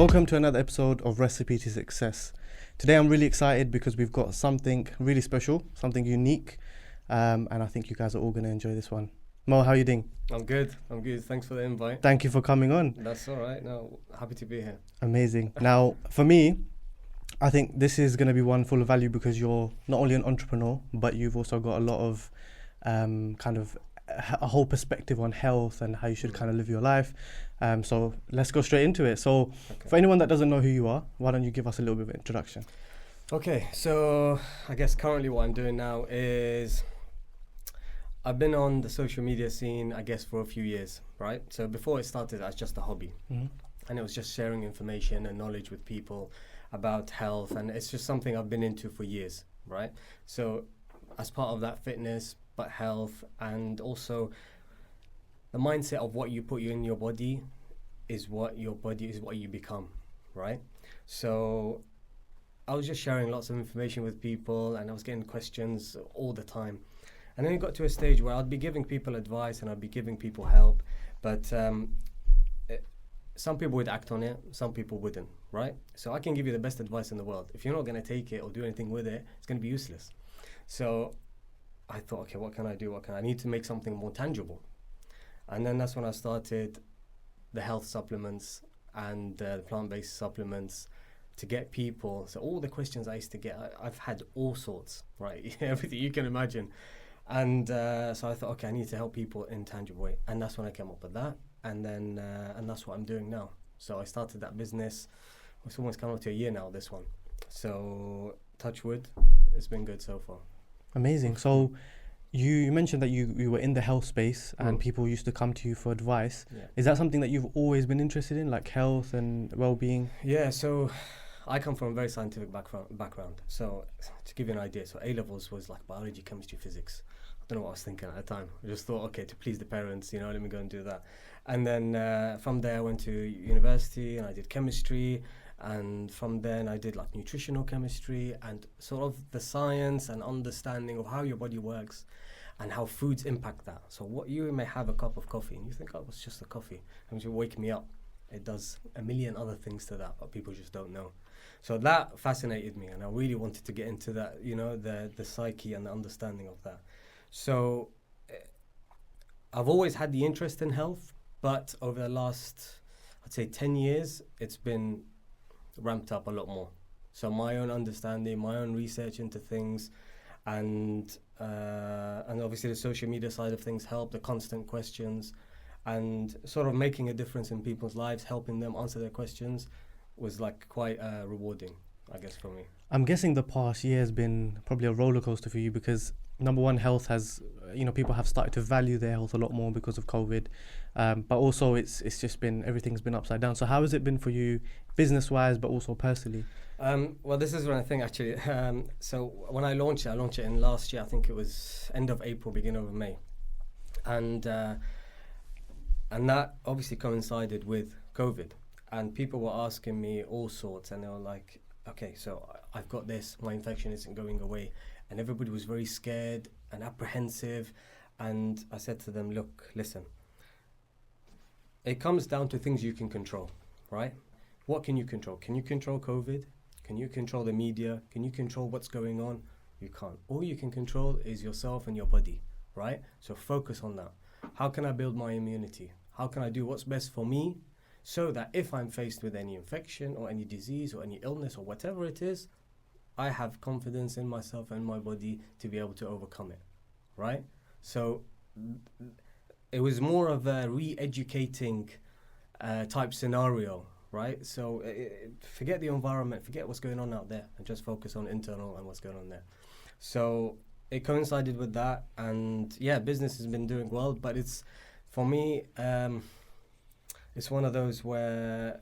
Welcome to another episode of Recipe to Success. Today I'm really excited because we've got something really special, something unique, and I think you guys are all going to enjoy this one. Mo, how are you doing? I'm good. Thanks for the invite. Thank you for coming on. That's all right. No, happy to be here. Amazing. Now, for me, I think this is going to be one full of value because you're not only an entrepreneur, but you've also got a lot of a whole perspective on health and how you should kind of live your life. So let's go straight into it. So for anyone that doesn't know who you are, why don't you give us a little bit of an introduction? Okay, so I guess currently what I'm doing now is I've been on the social media scene, I guess, for a few years, right? So before it started as just a hobby. Mm-hmm. And it was just sharing information and knowledge with people about health. And it's just something I've been into for years, right? So as part of that fitness, but health, and also the mindset of what you put in your body is what you become, right? So I was just sharing lots of information with people and I was getting questions all the time. And then it got to a stage where I'd be giving people advice and I'd be giving people help, but some people would act on it, some people wouldn't, right? So I can give you the best advice in the world. If you're not going to take it or do anything with it, it's going to be useless. So I thought, okay, what can I do? I need to make something more tangible. And then that's when I started the health supplements and the plant-based supplements to get people. So all the questions I used to get, I've had all sorts, right? Everything you can imagine. And so I thought, okay, I need to help people in a tangible way. And that's when I came up with that. And then, and that's what I'm doing now. So I started that business. It's almost come up to a year now, this one. So touch wood, it's been good so far. Amazing. So you mentioned that you were in the health space and people used to come to you for advice. Yeah. Is that something that you've always been interested in, like health and well-being? Yeah, so I come from a very scientific background. So to give you an idea, so A-levels was like biology, chemistry, physics. I don't know what I was thinking at the time. I just thought, okay, to please the parents, let me go and do that. And then from there I went to university and I did chemistry. And from then I did like nutritional chemistry and sort of the science and understanding of how your body works and how foods impact that. So what you may have a cup of coffee and you think, oh, it's just a coffee. And you wake me up. It does a million other things to that, but people just don't know. So that fascinated me and I really wanted to get into that, the psyche and the understanding of that. So I've always had the interest in health, but over the last, I'd say 10 years, it's been ramped up a lot more. So my own understanding, my own research into things, and obviously the social media side of things help, the constant questions, and sort of making a difference in people's lives, helping them answer their questions was like quite rewarding, I guess, for me. I'm guessing the past year has been probably a roller coaster for you because number one, health has, people have started to value their health a lot more because of COVID. But also it's just been, everything's been upside down. So how has it been for you business-wise, but also personally? Well, this is one thing actually. So when I launched it in last year, I think it was end of April, beginning of May. And that obviously coincided with COVID. And people were asking me all sorts and they were like, okay, so I've got this, my infection isn't going away. And everybody was very scared and apprehensive. And I said to them, look, listen, it comes down to things you can control, right? What can you control? Can you control COVID? Can you control the media? Can you control what's going on? You can't. All you can control is yourself and your body, right? So focus on that. How can I build my immunity? How can I do what's best for me so that if I'm faced with any infection or any disease or any illness or whatever it is, I have confidence in myself and my body to be able to overcome it, right? So it was more of a re-educating type scenario, right? So forget the environment, forget what's going on out there and just focus on internal and what's going on there. So it coincided with that and yeah, business has been doing well, but it's, for me, it's one of those where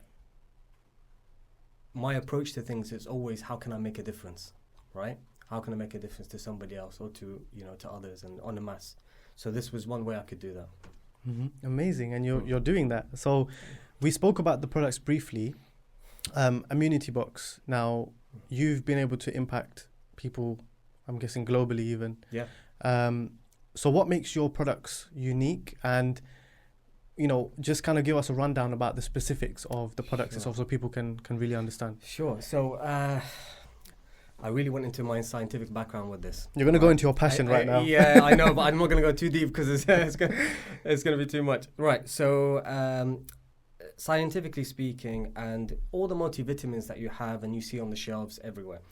my approach to things is always, how can I make a difference, right? How can I make a difference to somebody else or to, to others and on a mass? So this was one way I could do that. Mm-hmm. Amazing. And you're doing that. So we spoke about the products briefly. Immunity Box. Now, you've been able to impact people, I'm guessing globally even. Yeah. So what makes your products unique? And just kind of give us a rundown about the specifics of the products Sure. itself so people can really understand. Sure. So I really went into my scientific background with this. You're going to go into your passion right now. Yeah, I know, but I'm not going to go too deep because it's going to be too much. Right. So scientifically speaking, and all the multivitamins that you have and you see on the shelves everywhere,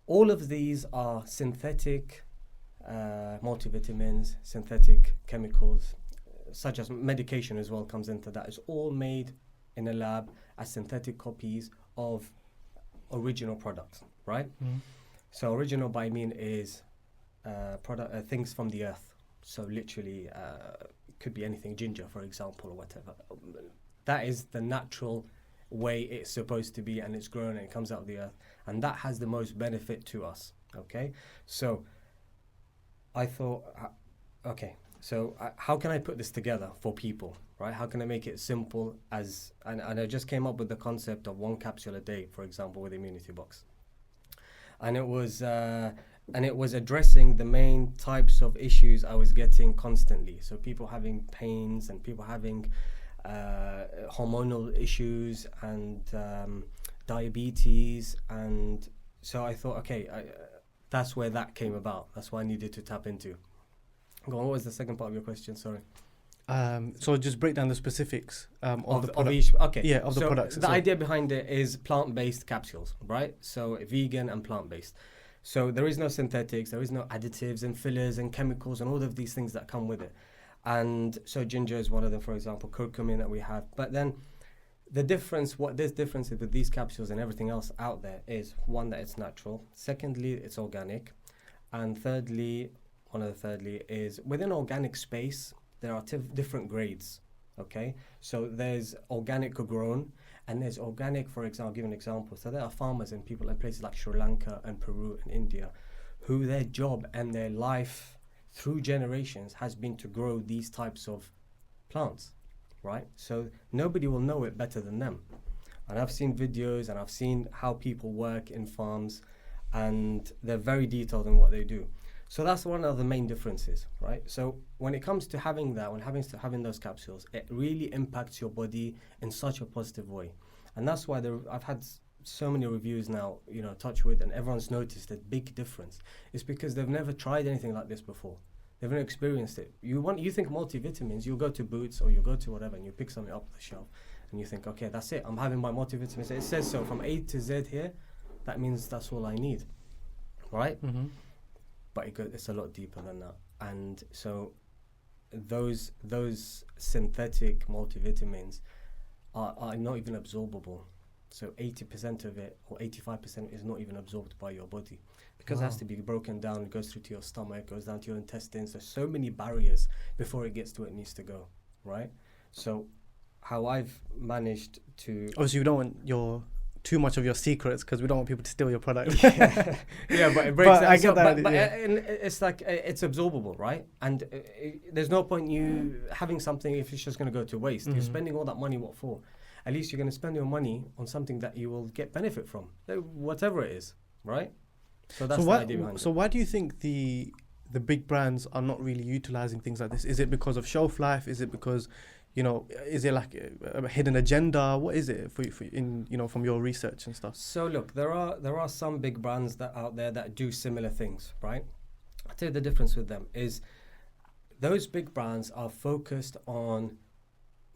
all of these are synthetic multivitamins, synthetic chemicals, such as medication as well comes into that. It's all made in a lab as synthetic copies of original products, right? So original by mean is things from the earth. So literally could be anything, ginger for example or whatever. That is the natural way it's supposed to be, and it's grown and it comes out of the earth, and that has the most benefit to us. Okay, so I thought, okay, so how can I put this together for people, right? How can I make it simple as, and I just came up with the concept of 1 capsule a day, for example, with Immunity Box. And it was addressing the main types of issues I was getting constantly. So people having pains and people having hormonal issues and diabetes. And so I thought, okay, that's where that came about. That's what I needed to tap into. Go on, what was the second part of your question? Sorry. So just break down the specifics of the product. Of each, okay. Yeah, of the products. The idea behind it is plant-based capsules, right? So vegan and plant-based. So there is no synthetics, there is no additives and fillers and chemicals and all of these things that come with it. And so ginger is one of them, for example, curcumin that we have. But then the difference, what this difference is with these capsules and everything else out there is, one, that it's natural. Secondly, it's organic. And thirdly is within organic space, there are different grades, okay? So there's organic grown, and there's organic, for example, I'll give an example. So there are farmers and people in places like Sri Lanka and Peru and India, who their job and their life through generations has been to grow these types of plants, right? So nobody will know it better than them. And I've seen videos and I've seen how people work in farms, and they're very detailed in what they do. So that's one of the main differences, right? So when it comes to having that, having those capsules, it really impacts your body in such a positive way. And that's why I've had so many reviews now, touch wood, and everyone's noticed a big difference. It's because they've never tried anything like this before. They've never experienced it. You think multivitamins, you'll go to Boots or you go to whatever and you pick something up the shelf and you think, okay, that's it. I'm having my multivitamins. It says so from A to Z here. That means that's all I need, right? Mm-hmm. But it's a lot deeper than that. And so those synthetic multivitamins are not even absorbable. So 80% of it or 85% is not even absorbed by your body, because it has to be broken down. It goes through to your stomach, goes down to your intestines. There's so many barriers before it gets to where it needs to go, right? So how I've managed to... Obviously, you don't want too much of your secrets, because we don't want people to steal your product. Yeah, but it breaks down. I get that. But it's like it's absorbable, right? And there's no point you having something if it's just going to go to waste. You're spending all that money, what for? At least you're going to spend your money on something that you will get benefit from, whatever it is, right? So that's the idea behind it. So why do you think the big brands are not really utilizing things like this? Is it because of shelf life? Is it because, is it like a hidden agenda? What is it from your research and stuff? So look, there are some big brands that out there that do similar things, right? I'll tell you the difference with them is those big brands are focused on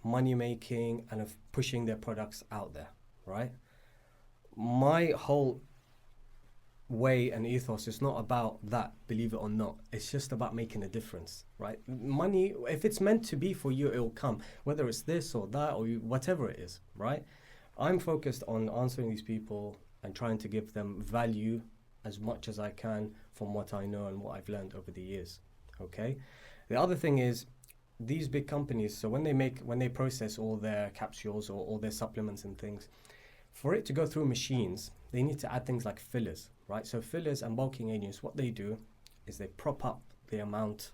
money making and of pushing their products out there, right? My whole way and ethos is not about that, believe it or not. It's just about making a difference, right? Money, if it's meant to be for you, it will come, whether it's this or that or whatever it is, right? I'm focused on answering these people and trying to give them value as much as I can from what I know and what I've learned over the years, okay? The other thing is, these big companies, so when they process all their capsules or all their supplements and things, for it to go through machines, they need to add things like fillers, right? So fillers and bulking agents, what they do is they prop up the amount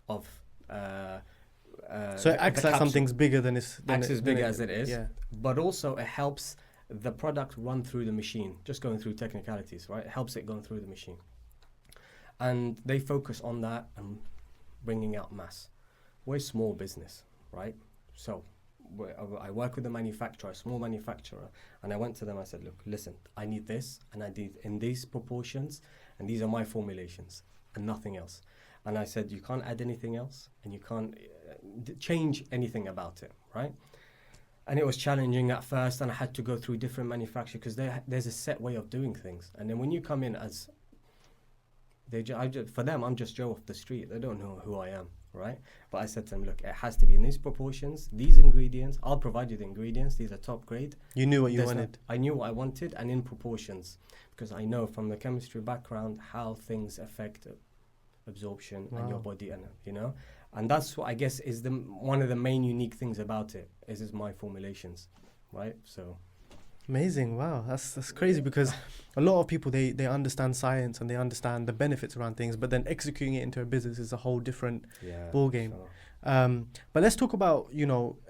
of so it acts like something's bigger than it's... Acts as big as it is, yeah. But also it helps the product run through the machine, just going through technicalities, right? It helps it going through the machine. And they focus on that and bringing out mass. We're small business, right? So I work with a manufacturer, a small manufacturer, and I went to them. I said, look, listen, I need this, and I need in these proportions, and these are my formulations, and nothing else. And I said, you can't add anything else, and you can't change anything about it, right? And it was challenging at first, and I had to go through different manufacturers because there's a set way of doing things. And then when you come in as, for them, I'm just Joe off the street. They don't know who I am, right? But I said to them, look, it has to be in these proportions, these ingredients. I'll provide you the ingredients. These are top grade. You knew what you wanted. I knew what I wanted, and in proportions, because I know from the chemistry background how things affect absorption and your body, and and that's what I guess is one of the main unique things about it is my formulations, right? So amazing. Wow, that's crazy, because a lot of people they understand science and they understand the benefits around things, but then executing it into a business is a whole different ball game. Sure. But let's talk about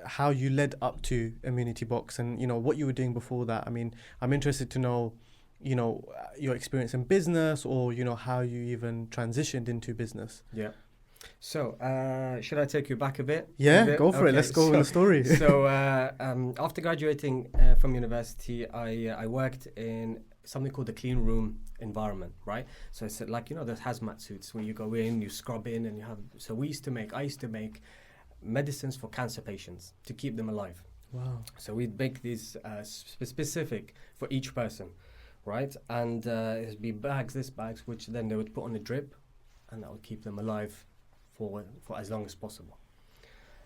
how you led up to Immunity Box and what you were doing before that. I mean, I'm interested to know your experience in business, or how you even transitioned into business. Yeah. So should I take you back a bit? Yeah, go for it. Let's go with the story. So after graduating from university, I worked in something called the clean room environment, right? So it's like those hazmat suits where you go in, you scrub in, and you have. So I used to make medicines for cancer patients to keep them alive. Wow. So we'd make these specific for each person, right? And it'd be bags, which then they would put on a drip, and that would keep them alive for as long as possible.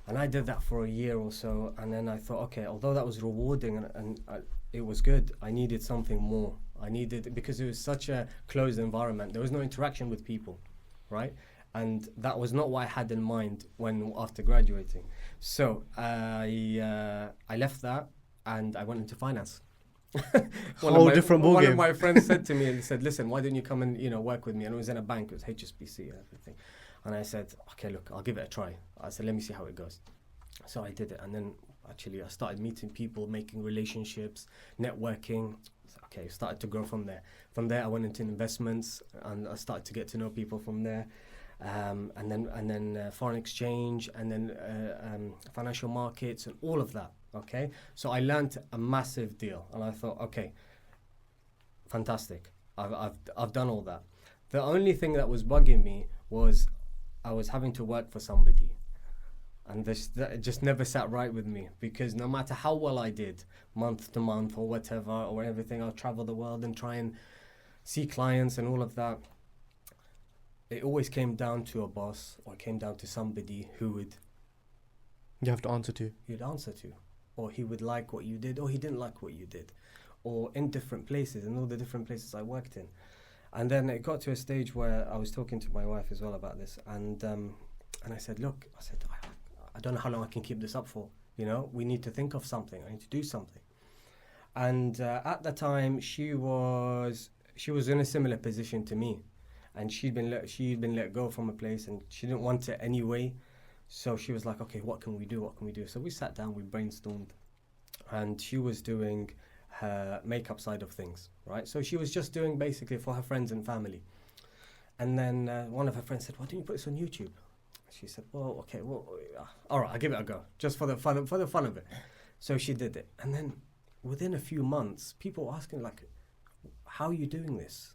And I did that for a year or so, and then I thought, okay, although that was rewarding and it was good, I needed something more. Because it was such a closed environment, there was no interaction with people, right? And that was not what I had in mind after graduating. So I left that and I went into finance. Whole different ballgame. One of my friends said to me, and he said, listen, why didn't you come and work with me? And it was in a bank, it was HSBC and everything. And I said, okay, look, I'll give it a try. I said, let me see how it goes. So I did it, and then actually I started meeting people, making relationships, networking. Okay, started to grow from there. From there I went into investments, and I started to get to know people from there. And then foreign exchange, and then financial markets, and all of that. Okay, so I learned a massive deal, and I thought, okay, fantastic. I've done all that. The only thing that was bugging me was I was having to work for somebody, and that just never sat right with me, because no matter how well I did month to month or whatever or everything, I'll travel the world and try and see clients and all of that. It always came down to a boss, or it came down to somebody who you have to answer to. You'd answer to, or he would like what you did, or he didn't like what you did, or in different places, and all the different places I worked in. And then it got to a stage where I was talking to my wife as well about this, and I said, look, I don't know how long I can keep this up for. We need to think of something. I need to do something. And at the time, she was in a similar position to me, and she'd been let go from a place, and she didn't want it anyway. So she was like, okay, what can we do? So we sat down, we brainstormed, and she was doing her makeup side of things, right? So she was just doing basically for her friends and family. And then one of her friends said, why don't you put this on YouTube? She said, all right, I'll give it a go, just for the fun of it. So she did it. And then within a few months, people were asking, like, how are you doing this?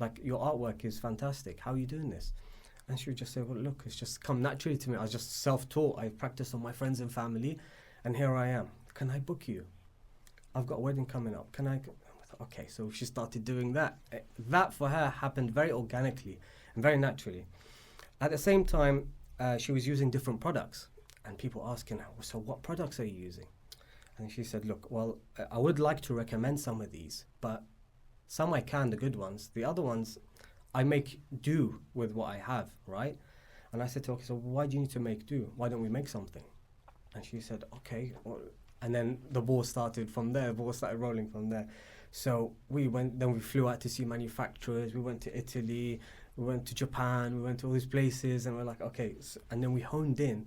Like, your artwork is fantastic. How are you doing this? And she would just say, well, look, it's just come naturally to me. I was just self-taught. I practiced on my friends and family, and here I am. Can I book you? I've got a wedding coming up. Can I? Okay, so she started doing that. That for her happened very organically and very naturally. At the same time, she was using different products, and people asking her, so what products are you using? And she said, look, well, I would like to recommend some of these, but some I can, the good ones. The other ones, I make do with what I have, right? And I said to her, okay, so why do you need to make do? Why don't we make something? And she said, okay. Well, and then the ball started from there. The ball started rolling from there. So we flew out to see manufacturers. We went to Italy. We went to Japan. We went to all these places. And we're like, okay. And then we honed in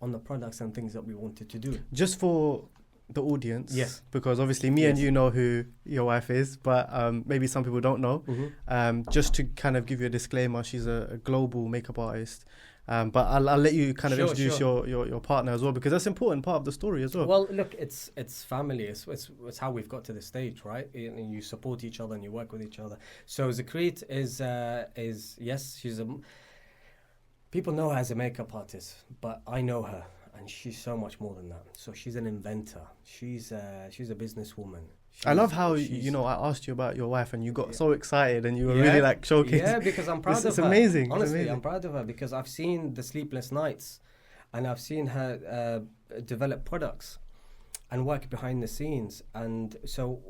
on the products and things that we wanted to do. Just for the audience, yes, because obviously me and you know who your wife is, but maybe some people don't know. Mm-hmm. Just to kind of give you a disclaimer, she's a global makeup artist. But I'll let you kind of Sure, introduce your partner as well, because that's an important part of the story as well. Well, look, it's family. It's how we've got to this stage, right? You support each other and you work with each other. So Zakrit is yes, people know her as a makeup artist, but I know her, and she's so much more than that. So she's an inventor. She's a businesswoman. I love how I asked you about your wife and you got so excited and you were really like showcasing. Yeah, because I'm proud of her. It's amazing. Honestly, I'm proud of her because I've seen the sleepless nights, and I've seen her develop products and work behind the scenes. And so,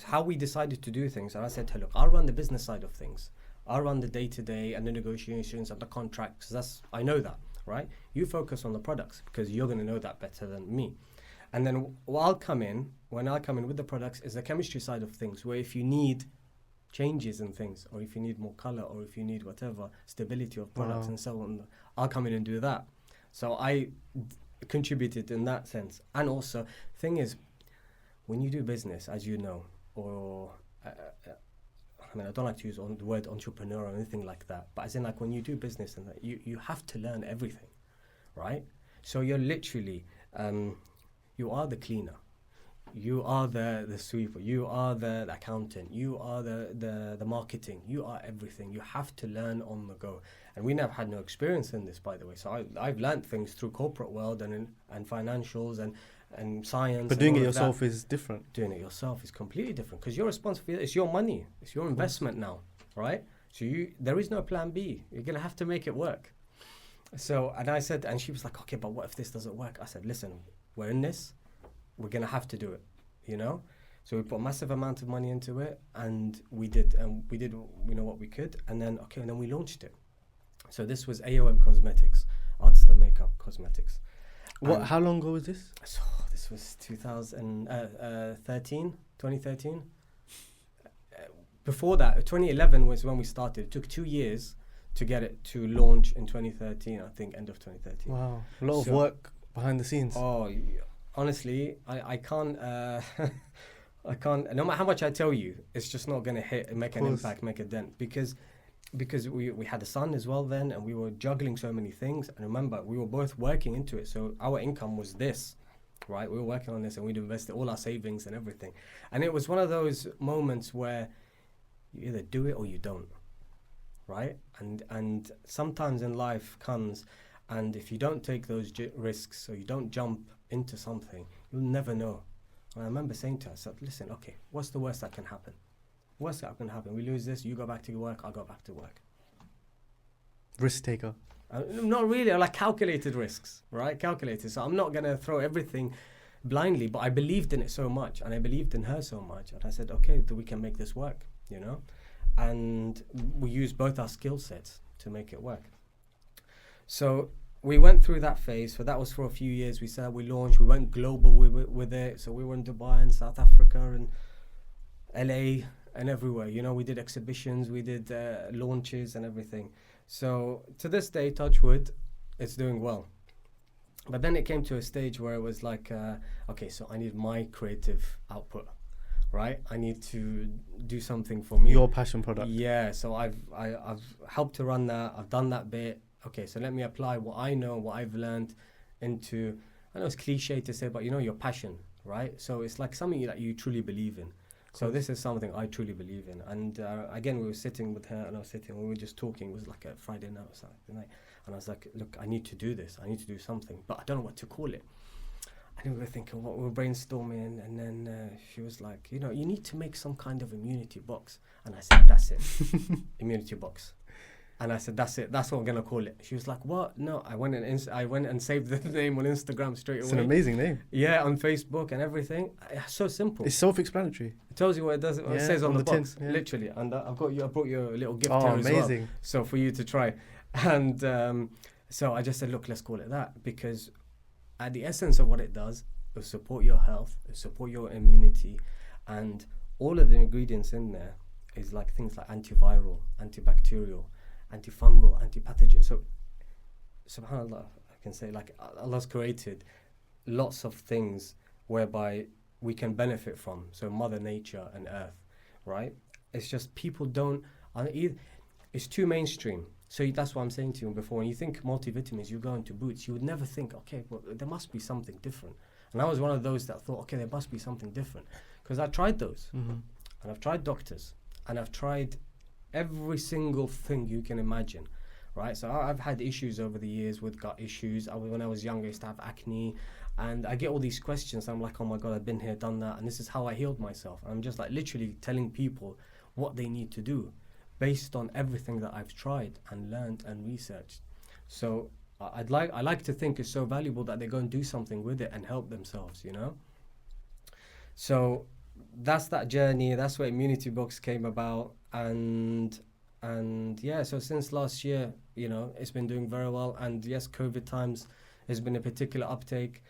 how we decided to do things, and I said to her, look, I'll run the business side of things. I'll run the day-to-day and the negotiations and the contracts. I know that, right? You focus on the products because you're going to know that better than me. And then when I come in with the products, is the chemistry side of things, where if you need changes in things, or if you need more color, or if you need whatever, stability of products and so on, I'll come in and do that. So I contributed in that sense. And also, thing is, when you do business, as you know, or I don't like to use the word entrepreneur or anything like that, but as in like when you do business, and that you have to learn everything, right? So you're literally you are the cleaner, you are the sweeper, you are the accountant, you are the marketing, you are everything. You have to learn on the go. And we never had no experience in this, by the way. So I've learned things through corporate world and financials and science. But doing it yourself is different. Doing it yourself is completely different because you're responsible for it. It's your money. It's your investment now, right? So there is no plan B. You're going to have to make it work. So, and I said, and she was like, okay, but what if this doesn't work? I said, listen, we're in this. We're going to have to do it, So we put a massive amount of money into it, and we did what we could. And then, and then we launched it. So this was AOM Cosmetics, Artist of Makeup Cosmetics. How long ago was this? So this was 2013. Before that, 2011 was when we started. It took 2 years to get it to launch in 2013, I think, end of 2013. Wow, a lot of work behind the scenes. Oh, honestly, I can't, I can't, no matter how much I tell you, it's just not going to hit and make an impact, make a dent, because we had a son as well then, and we were juggling so many things. And remember, we were both working into it, so our income was this, right? We were working on this, and we'd invested all our savings and everything. And it was one of those moments where you either do it or you don't, right? And sometimes in life comes, and if you don't take those risks, or you don't jump into something, you'll never know. And I remember saying to her, so listen, okay, what's the worst that can happen? Worst that can happen, we lose this, you go back to work, I'll go back to work. Risk taker. Not really, like calculated risks, right? Calculated. So I'm not going to throw everything blindly, but I believed in it so much, and I believed in her so much, and I said, okay, we can make this work, And we used both our skill sets to make it work. So we went through that phase. So that was for a few years. We said we launched. We went global with it. So we were in Dubai and South Africa and LA and everywhere. We did exhibitions. We did launches and everything. So to this day, touch wood, it's doing well. But then it came to a stage where it was like, okay, so I need my creative output, right? I need to do something for me. Your passion product. Yeah. So I've helped to run that. I've done that bit. Okay, so let me apply what I know, what I've learned into, I know it's cliche to say, but your passion, right? So it's like something that you truly believe in. So this is something I truly believe in. And again, we were sitting with her, and we were just talking. It was like a Friday night or Saturday night. And I was like, look, I need to do this. I need to do something, but I don't know what to call it. And we were thinking, we were brainstorming, and then she was like, you need to make some kind of immunity box. And I said, that's it, immunity box. And I said, that's it. That's what I'm gonna call it. She was like, what? No, I went and saved the name on Instagram straight away. It's an amazing name. Yeah, on Facebook and everything. It's so simple. It's self-explanatory. It tells you what it does. What it says on the box, tin, literally. And I brought you a little gift here as well. Amazing. So for you to try. And so I just said, look, let's call it that, because at the essence of what it does, it will support your health, it will support your immunity, and all of the ingredients in there is like things like antiviral, antibacterial, antifungal, antipathogen. So, subhanAllah, I can say, like, Allah's created lots of things whereby we can benefit from. So Mother Nature and Earth, right? It's just people don't, it's too mainstream. So that's what I'm saying to you before. When you think multivitamins, you go into Boots, you would never think, okay, well, there must be something different. And I was one of those that thought, okay, there must be something different. Because I tried those. And I've tried doctors. And I've tried every single thing you can imagine. Right? So I've had issues over the years with gut issues. When I was younger, I used to have acne. And I get all these questions. I'm like, oh my God, I've been here, done that. And this is how I healed myself. And I'm just like literally telling people what they need to do based on everything that I've tried and learned and researched. So I like to think it's so valuable that they go and do something with it and help themselves, you know? So that's that journey. That's where Immunity Box came about. And yeah, so since last year, you know, it's been doing very well. And yes, COVID times has been a particular uptake.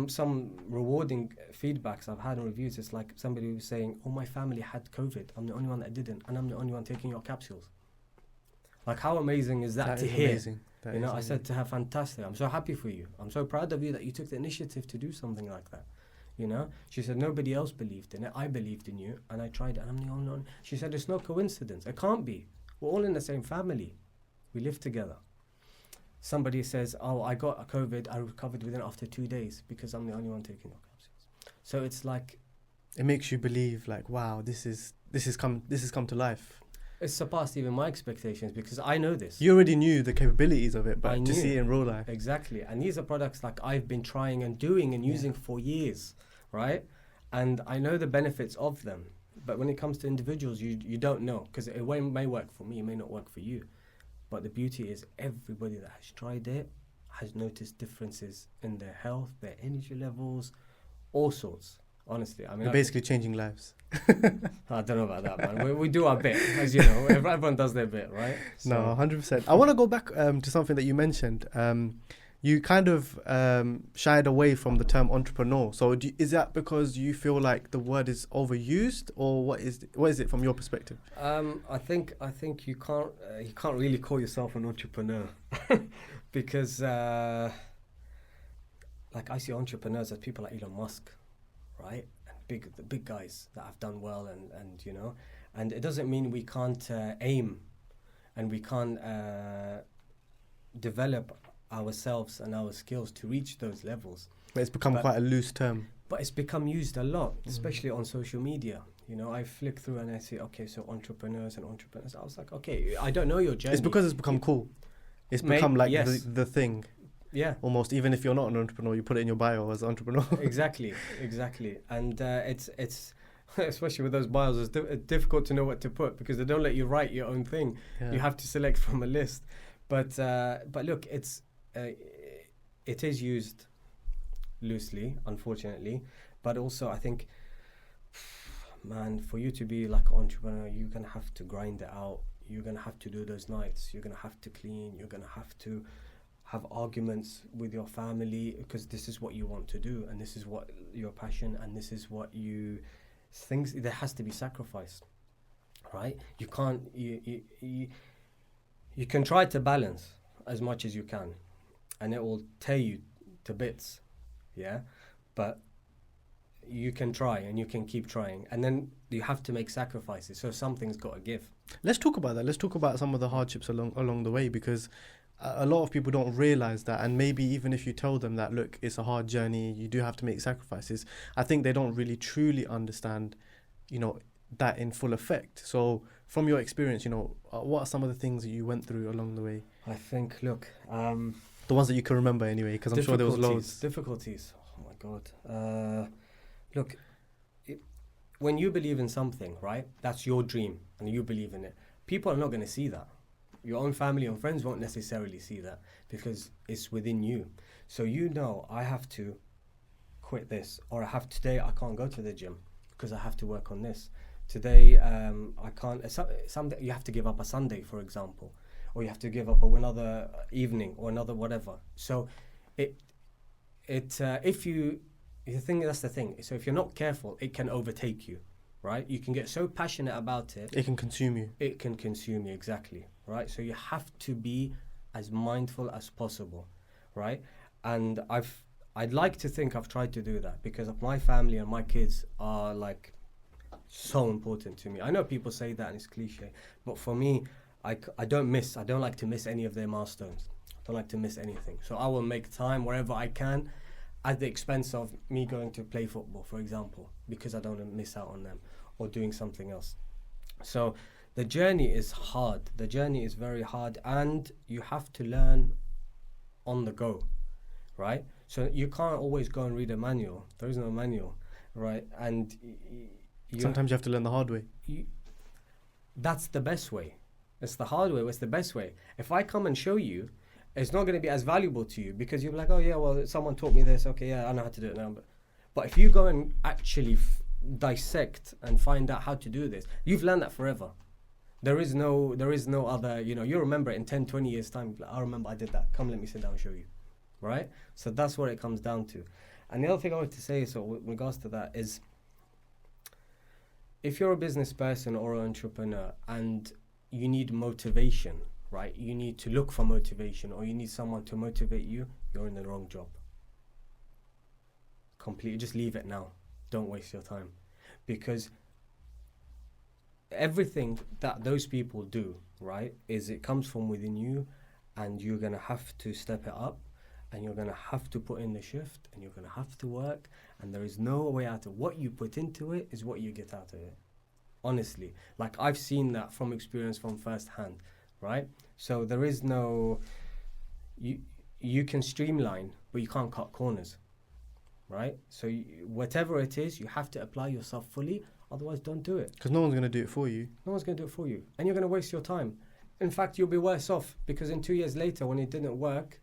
Some rewarding feedbacks I've had in reviews, it's like somebody was saying, oh, my family had COVID. I'm the only one that didn't. And I'm the only one taking your capsules. Like, how amazing is that to hear? Amazing. You know, I said to her, fantastic. I'm so happy for you. I'm so proud of you that you took the initiative to do something like that. You know, she said, nobody else believed in it. I believed in you and I tried it and I'm the only one. She said, it's no coincidence. It can't be. We're all in the same family. We live together. Somebody says, oh, I got a COVID. I recovered within after 2 days because I'm the only one taking your capsules. So it's like, it makes you believe like, wow, this has come to life. It's surpassed even my expectations because I know this. You already knew the capabilities of it, but to see it in real life. Exactly. And these are products like I've been trying and doing and using for years, right? And I know the benefits of them. But when it comes to individuals, you don't know because it may work for me, it may not work for you. But the beauty is everybody that has tried it has noticed differences in their health, their energy levels, all sorts. Honestly, I mean, you're basically changing lives. I don't know about that, man. We do our bit, as you know. Everyone does their bit, right? So. No, 100%. I want to go back to something that you mentioned. You kind of shied away from the term entrepreneur. So is that because you feel like the word is overused, or what is it from your perspective? I think you can't really call yourself an entrepreneur because like I see entrepreneurs as people like Elon Musk, right? And the big guys that have done well and you know, and it doesn't mean we can't aim and we can't develop ourselves and our skills to reach those levels. But it's become quite a loose term. But it's become used a lot, especially on social media. You know, I flick through and I see, okay, so entrepreneurs. I was like, okay, I don't know your journey. It's because it's become cool. It's become like the thing. Yeah. Almost, even if you're not an entrepreneur, you put it in your bio as entrepreneur. Exactly. And it's especially with those bios, it's difficult to know what to put because they don't let you write your own thing. Yeah. You have to select from a list. But look, it is used loosely, unfortunately. But also, I think, man, for you to be like an entrepreneur, you're gonna have to grind it out. You're gonna have to do those nights. You're gonna have to clean. You're gonna have to have arguments with your family because this is what you want to do and this is what your passion and this is what there has to be sacrifice, right? You can't, you can try to balance as much as you can and it will tear you to bits, yeah? But you can try and you can keep trying and then you have to make sacrifices, so something's got to give. Let's talk about that. Let's talk about some of the hardships along the way, because a lot of people don't realize that, and maybe even if you tell them that, look, it's a hard journey, you do have to make sacrifices, I think they don't really truly understand, you know, that in full effect. So from your experience, you know, what are some of the things that you went through along the way? I think, look, the ones that you can remember anyway, because I'm sure there was loads. Difficulties. Oh my God. Look, when you believe in something, right, that's your dream and you believe in it, people are not going to see that. Your own family and friends won't necessarily see that because it's within you. So you know, I have to quit this, or today I can't go to the gym because I have to work on this. Today I can't. Someday you have to give up a Sunday, for example, or you have to give up another evening or another whatever. So that's the thing. So if you're not careful, it can overtake you, right? You can get so passionate about it. It can consume you. It can consume you, exactly, right? So you have to be as mindful as possible, right? And I'd like to think I've tried to do that because of my family and my kids are like so important to me. I know people say that and it's cliche, but for me, I don't like to miss any of their milestones. I don't like to miss anything. So I will make time wherever I can at the expense of me going to play football, for example, because I don't want to miss out on them or doing something else. So the journey is hard. The journey is very hard, and you have to learn on the go, right? So you can't always go and read a manual. There is no manual, right? And sometimes you have to learn the hard way. That's the best way. It's the hard way. It's the best way. If I come and show you, it's not going to be as valuable to you because you're like, oh yeah, well, someone taught me this. Okay, yeah, I know how to do it now. But if you go and actually dissect and find out how to do this, you've learned that forever. There is no other, you remember it in 10, 20 years time. Like, I remember I did that. Come, let me sit down and show you. Right? So that's what it comes down to. And the other thing I want to say, so with regards to that, is if you're a business person or an entrepreneur and you need motivation, right? You need to look for motivation, or you need someone to motivate you, you're in the wrong job. Completely, just leave it now. Don't waste your time. Because everything that those people do, right, is it comes from within you, and you're going to have to step it up, and you're going to have to put in the shift, and you're going to have to work, and there is no way out of what you put into it is what you get out of it. Honestly, like I've seen that from experience, from first hand, right? So there is no, you can streamline, but you can't cut corners, right? So whatever it is, you have to apply yourself fully, otherwise don't do it. Because no one's going to do it for you. No one's going to do it for you, and you're going to waste your time. In fact, you'll be worse off, because in 2 years later, when it didn't work,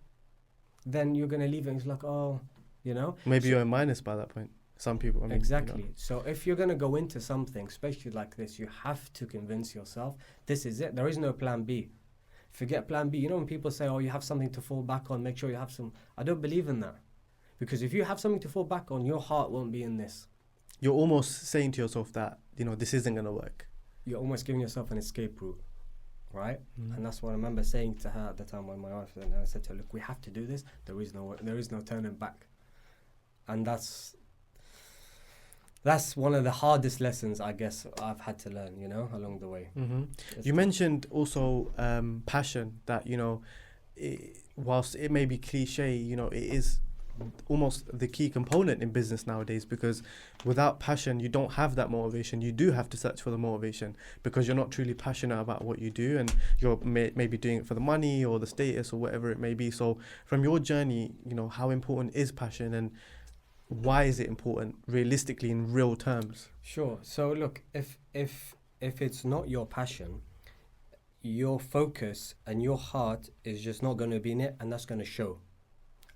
then you're going to leave it and it's like, oh, Maybe you're a minus by that point. Some people, exactly. So if you're going to go into something, especially like this, you have to convince yourself, this is it. There is no plan B. Forget plan B. When people say, oh, you have something to fall back on, make sure you have some. I don't believe in that. Because if you have something to fall back on, your heart won't be in this. You're almost saying to yourself that, this isn't going to work. You're almost giving yourself an escape route, right? Mm. And that's what I remember saying to her at the time when my wife, and I said to her, look, we have to do this. There is no turning back. And that's one of the hardest lessons, I guess, I've had to learn, along the way. Mm-hmm. You mentioned also passion, that, whilst it may be cliche, it is almost the key component in business nowadays, because without passion, you don't have that motivation. You do have to search for the motivation because you're not truly passionate about what you do, and you're maybe doing it for the money or the status or whatever it may be. So from your journey, how important is passion, and why is it important realistically in real terms? Sure. So look, if it's not your passion, your focus and your heart is just not going to be in it, and that's going to show,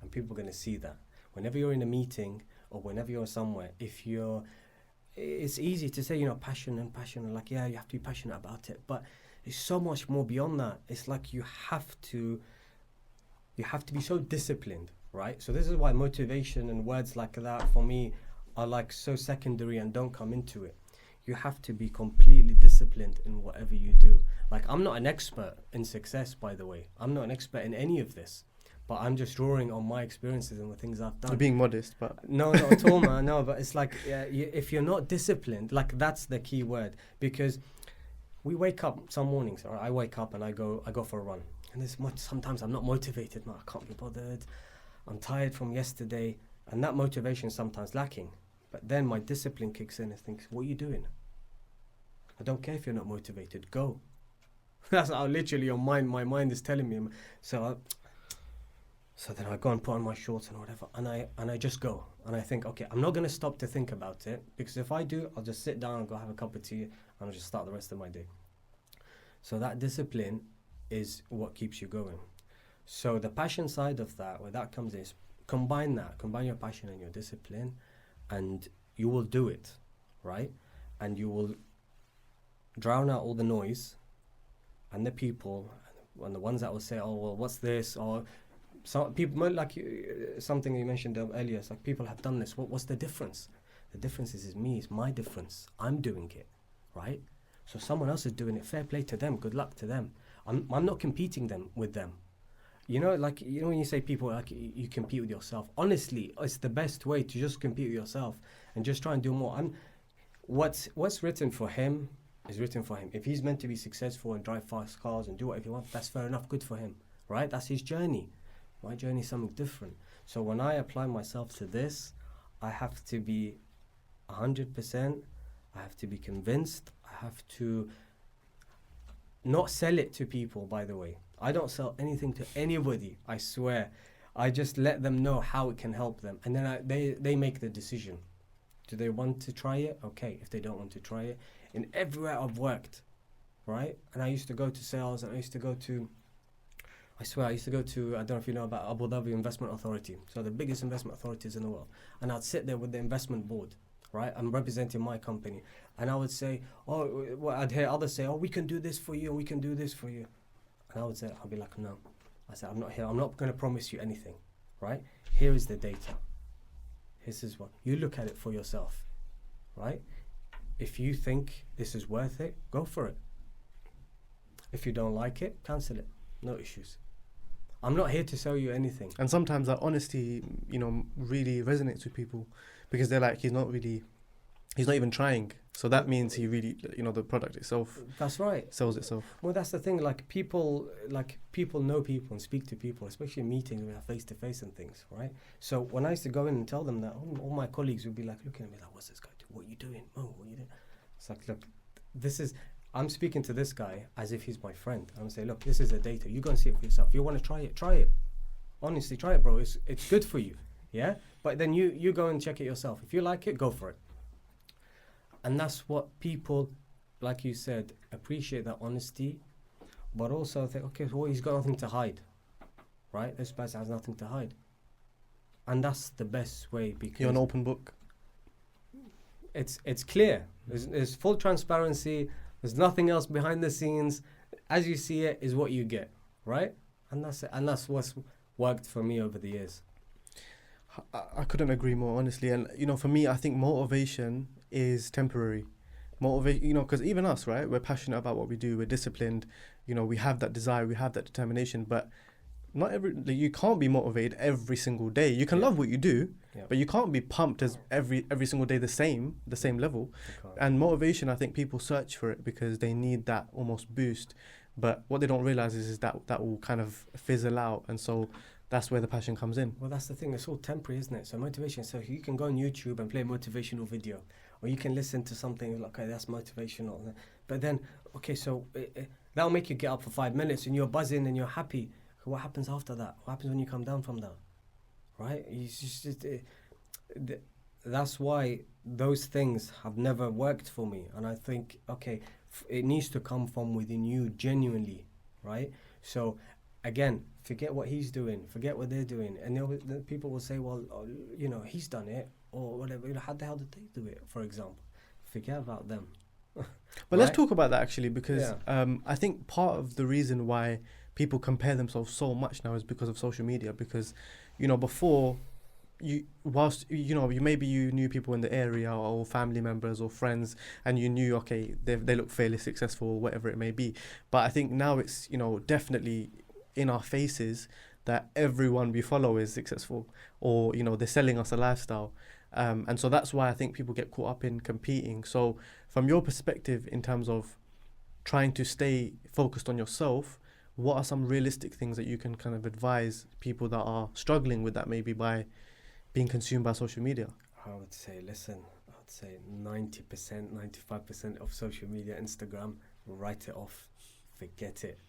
and people are going to see that. Whenever you're in a meeting or whenever you're somewhere, it's easy to say, passion, like, yeah, you have to be passionate about it, but it's so much more beyond that. It's like you have to be so disciplined. Right? So this is why motivation and words like that for me are like so secondary and don't come into it. You have to be completely disciplined in whatever you do. Like, I'm not an expert in success, by the way. I'm not an expert in any of this, but I'm just drawing on my experiences and the things I've done. You're being modest, but no, not at all, man. No, but it's like, if you're not disciplined, like, that's the key word, because we wake up some mornings, or I wake up and I go for a run, and sometimes I'm not motivated, man. I can't be bothered. I'm tired from yesterday, and that motivation is sometimes lacking. But then my discipline kicks in and thinks, what are you doing? I don't care if you're not motivated, go. That's how literally my mind is telling me. So then I go and put on my shorts and whatever, and I just go. And I think, okay, I'm not going to stop to think about it, because if I do, I'll just sit down and go have a cup of tea, and I'll just start the rest of my day. So that discipline is what keeps you going. So the passion side of that, where that comes is, combine your passion and your discipline, and you will do it, right? And you will drown out all the noise and the people and the ones that will say, oh, well, what's this? Or some people, like something you mentioned earlier, it's like, people have done this. What's the difference? The difference is me. It's my difference. I'm doing it, right? So someone else is doing it. Fair play to them. Good luck to them. I'm not competing with them. When you say people, like, you compete with yourself. Honestly, it's the best way to just compete with yourself and just try and do more. And what's written for him is written for him. If he's meant to be successful and drive fast cars and do whatever he wants, that's fair enough, good for him, right? That's his journey. My journey is something different. So when I apply myself to this, I have to be 100%, I have to be convinced, I have to not sell it to people, by the way. I don't sell anything to anybody, I swear. I just let them know how it can help them, and then they make the decision. Do they want to try it? Okay. If they don't want to try it, in everywhere I've worked, right? And I used to go to sales, and I used to go to, I don't know if you know about Abu Dhabi Investment Authority, so the biggest investment authorities in the world. And I'd sit there with the investment board, right? I'm representing my company. And I would say, I'd hear others say, we can do this for you, and we can do this for you. And I would say, I'll be like, no. I said, I'm not here. I'm not going to promise you anything, right? Here is the data. This is what, you look at it for yourself, right? If you think this is worth it, go for it. If you don't like it, cancel it. No issues. I'm not here to sell you anything. And sometimes that honesty, really resonates with people, because they're like, he's not even trying. So that means he really, the product itself. That's right. Sells itself. Well, that's the thing. People know people and speak to people, especially in meetings we have face to face and things, right? So when I used to go in and tell them that, all my colleagues would be like looking at me like, "What's this guy doing? What are you doing? Oh, what are you doing?" It's like, look, I'm speaking to this guy as if he's my friend. I'm saying, look, this is the data. You go and see it for yourself. If you want to try it, try it. Honestly, try it, bro. It's good for you, yeah. But then you go and check it yourself. If you like it, go for it. And that's what people, like you said, appreciate, that honesty, but also think, okay, well, he's got nothing to hide, right? This person has nothing to hide. And that's the best way, because you're an open book. It's clear. There's full transparency. There's nothing else behind the scenes. As you see it is what you get, right? And that's it. And that's what's worked for me over the years. I couldn't agree more, honestly. And, for me, I think motivation is temporary. Because even us, right? We're passionate about what we do. We're disciplined. We have that desire. We have that determination. But you can't be motivated every single day. You can love what you do, but you can't be pumped as every single day the same level. And motivation, I think people search for it because they need that almost boost. But what they don't realize is that will kind of fizzle out. And so that's where the passion comes in. Well, that's the thing. It's all temporary, isn't it? So motivation. So you can go on YouTube and play a motivational video, or you can listen to something like, okay, that's motivational. But then, okay, so that'll make you get up for 5 minutes and you're buzzing and you're happy. What happens after that? What happens when you come down from that? Right? That's why those things have never worked for me. And I think, okay, it needs to come from within you genuinely, right? So again, forget what he's doing, forget what they're doing, and the people will say, well, he's done it, or whatever. How the hell did they do it, for example? Forget about them. But right? Let's talk about that, actually, because I think part of the reason why people compare themselves so much now is because of social media. Because, before, whilst maybe you knew people in the area or family members or friends, and you knew, okay, they look fairly successful, whatever it may be. But I think now it's definitely in our faces that everyone we follow is successful, or they're selling us a lifestyle, and so that's why I think people get caught up in competing. So from your perspective, in terms of trying to stay focused on yourself, what are some realistic things that you can kind of advise people that are struggling with that, maybe by being consumed by social media? I would say 90%, 95% of social media, Instagram, write it off, forget it,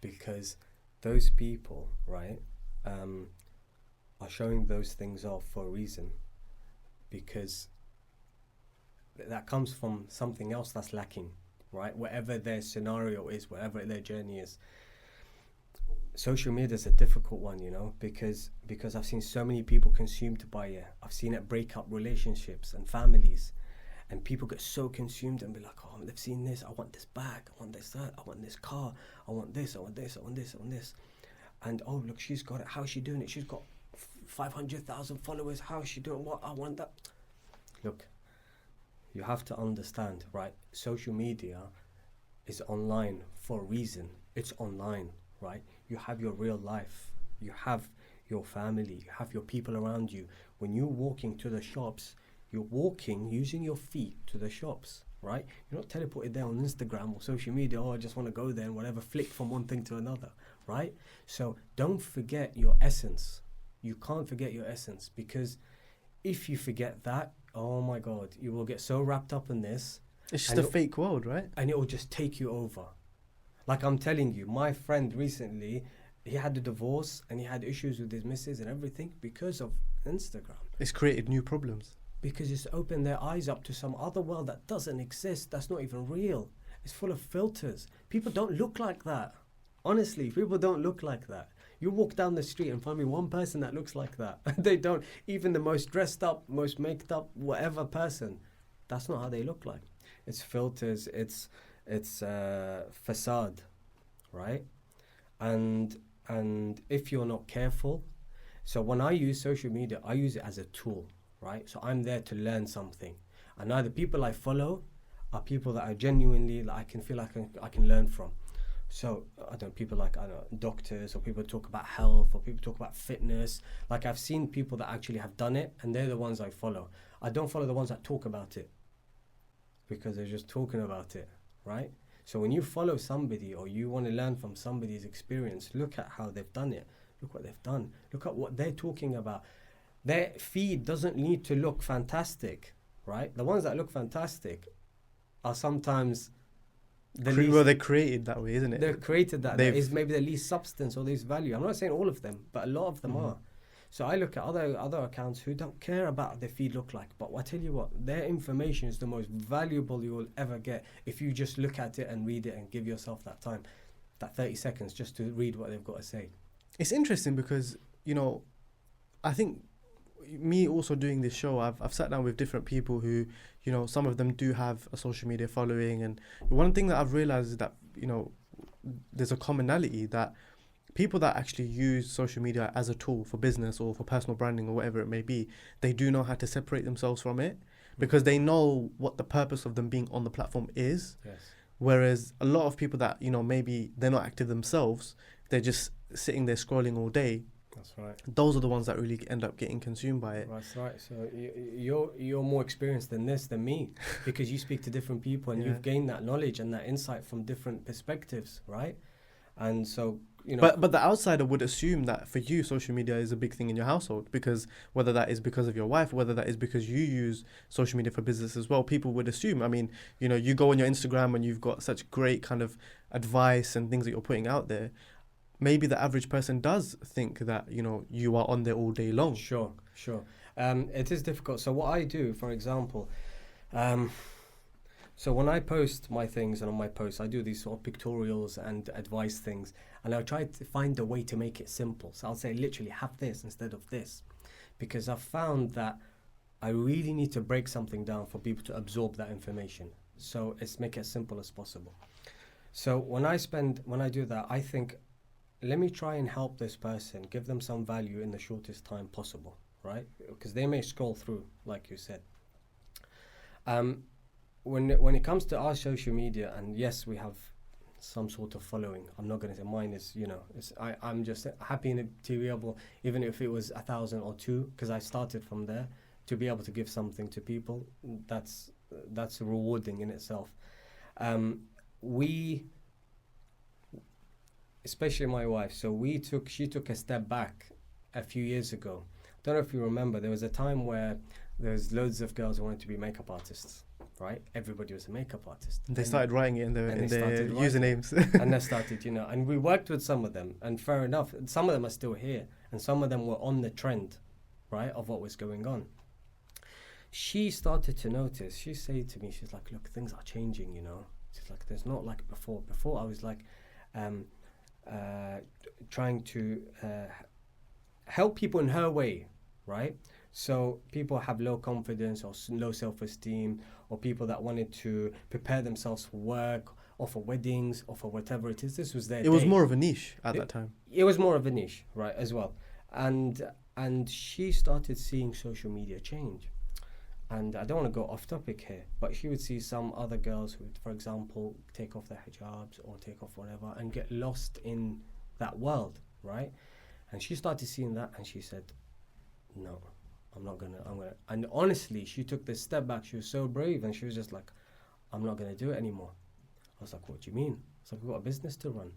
because those people, right, are showing those things off for a reason, because that comes from something else that's lacking, right? Whatever their scenario is, whatever their journey is. Social media is a difficult one, because I've seen so many people consumed by it. I've seen it break up relationships and families, and people get so consumed and be like, oh, they've seen this, I want this bag, I want this, I want this car, I want this, I want this, I want this, I want this. And oh, look, she's got it. How's she doing it? She's got 500,000 followers. How's she doing? What? I want that. Look, you have to understand, right? Social media is online for a reason. It's online, right? You have your real life. You have your family. You have your people around you. When you're walking to the shops, you're walking using your feet to the shops. right? You're not teleported there on Instagram or social media. Oh, I just want to go there and whatever, flick from one thing to another, right? So don't forget your essence. You can't forget your essence, because if you forget that, oh my God, you will get so wrapped up in this. It's just a fake world, right? And it will just take you over. Like I'm telling you, my friend recently, he had a divorce and he had issues with his missus and everything because of Instagram. It's created new problems. Because it's opened their eyes up to some other world that doesn't exist, that's not even real. It's full of filters. People don't look like that. Honestly, people don't look like that. You walk down the street and find me one person that looks like that. They don't. Even the most dressed up, most maked up, whatever person, that's not how they look like. It's filters, it's facade, right? And if you're not careful, so when I use social media, I use it as a tool, right? So I'm there to learn something. And now the people I follow are people that I genuinely, like, I can feel like I can learn from. So I don't know, people like, I don't know, doctors, or people talk about health, or people talk about fitness. Like I've seen people that actually have done it, and they're the ones I follow. I don't follow the ones that talk about it, because they're just talking about it, right? So when you follow somebody or you want to learn from somebody's experience, look at how they've done it. Look what they've done. Look at what they're talking about. Their feed doesn't need to look fantastic, right? The ones that look fantastic are sometimes Well, they're created that way, isn't it? They're created that. There is maybe the least substance or least value. I'm not saying all of them, but a lot of them are. So I look at other accounts who don't care about what their feed look like. But I tell you what, their information is the most valuable you will ever get if you just look at it and read it and give yourself that time, that 30 seconds just to read what they've got to say. It's interesting because, you know, I think me also doing this show, I've sat down with different people who, you know, some of them do have a social media following. And one thing that I've realized is that, you know, there's a commonality that people that actually use social media as a tool for business or for personal branding or whatever it may be, they do know how to separate themselves from it because they know what the purpose of them being on the platform is. Yes. Whereas a lot of people that, you know, maybe they're not active themselves, they're just sitting there scrolling all day. That's right. Those are the ones that really end up getting consumed by it. That's right. So you're more experienced than me because you speak to different people and you've gained that knowledge and that insight from different perspectives, right? And so, you know, but the outsider would assume that for you, social media is a big thing in your household, because whether that is because of your wife, whether that is because you use social media for business as well, people would assume. I mean, you know, you go on your Instagram and you've got such great kind of advice and things that you're putting out there. Maybe the average person does think that, you know, you are on there all day long. Sure. It is difficult. So what I do, for example, so when I post my things, and on my posts, I do these sort of pictorials and advice things, and I'll try to find a way to make it simple. So I'll say literally have this instead of this, because I've found that I really need to break something down for people to absorb that information. So it's make it as simple as possible. So when I do that, I think, let me try and help this person, give them some value in the shortest time possible, right? Because they may scroll through, like you said. When it comes to our social media, and yes, we have some sort of following. I'm not going to say mine is, you know, I'm just happy to be able, even if it was 1,000 or 2, because I started from there, to be able to give something to people. That's rewarding in itself. Especially my wife. So she took a step back a few years ago. Don't know if you remember, there was a time where there was loads of girls who wanted to be makeup artists, right? Everybody was a makeup artist. They started writing it in their usernames. And they started, you know, and we worked with some of them, and fair enough, some of them are still here, and some of them were on the trend, right, of what was going on. She started to notice, she said to me, she's like, look, things are changing, you know. She's like, there's not like before. Before I was like, trying to help people in her way, right? So people have low confidence or low self-esteem, or people that wanted to prepare themselves for work or for weddings or for whatever it is. This was their day. It was more of a niche at that time. It was more of a niche, right, as well. And she started seeing social media change. And I don't want to go off topic here, but she would see some other girls who would, for example, take off their hijabs or take off whatever and get lost in that world, right? And she started seeing that and she said, no, I'm gonna. And honestly, she took this step back. She was so brave and she was just like, I'm not going to do it anymore. I was like, what do you mean? It's like, I've got a business to run,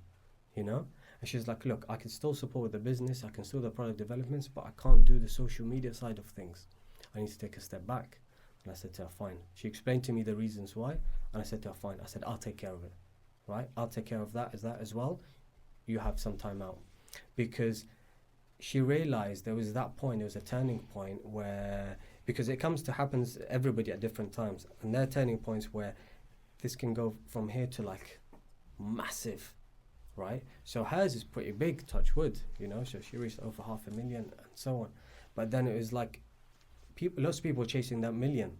you know? And she's like, look, I can still support the business, I can still do the product developments, but I can't do the social media side of things. I need to take a step back. And I said to her, fine. She explained to me the reasons why, and I said to her, fine. I said, I'll take care of it, right? I'll take care of that as well. You have some time out. Because she realized there was that point, there was a turning point where, because it happens everybody at different times, and there are turning points where this can go from here to like massive, right? So hers is pretty big, touch wood, you know, so she reached over 500,000 and so on. But then it was like lots of people chasing that million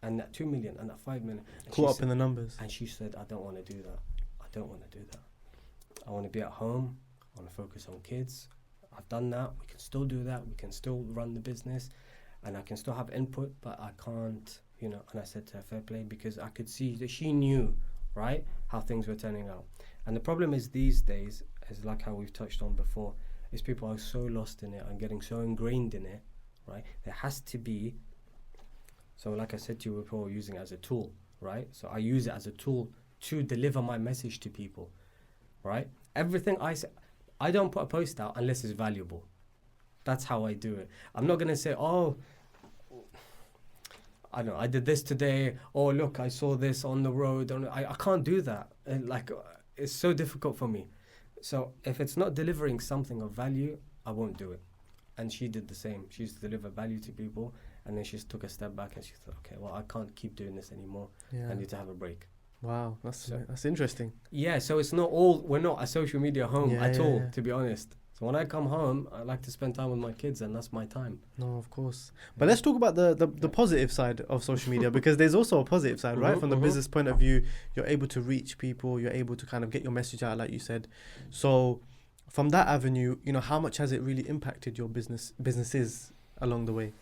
and that 2 million and that 5 million. Caught up in the numbers. And she said, I don't want to do that. I don't want to do that. I want to be at home. I want to focus on kids. I've done that. We can still do that. We can still run the business and I can still have input, but I can't, you know. And I said to her, fair play, because I could see that she knew, right, how things were turning out. And the problem is these days, is like how we've touched on before, is people are so lost in it and getting so ingrained in it, right? There has to be, so like I said to you before, using it as a tool, right? So I use it as a tool to deliver my message to people, right? Everything I say, I don't put a post out unless it's valuable. That's how I do it. I'm not going to say, oh, I don't know, I did this today. Oh, look, I saw this on the road. I can't do that. It's so difficult for me. So if it's not delivering something of value, I won't do it. And she did the same. She used to deliver value to people, and then she just took a step back and she thought, okay, well, I can't keep doing this anymore. Yeah. I need to have a break. Wow, that's interesting. Yeah, so we're not a social media home at all, to be honest. So when I come home, I like to spend time with my kids, and that's my time. No, of course. But let's talk about the positive side of social media, because there's also a positive side, right? From the business point of view, you're able to reach people, you're able to kind of get your message out, like you said. So from that avenue, you know, how much has it really impacted your businesses along the way?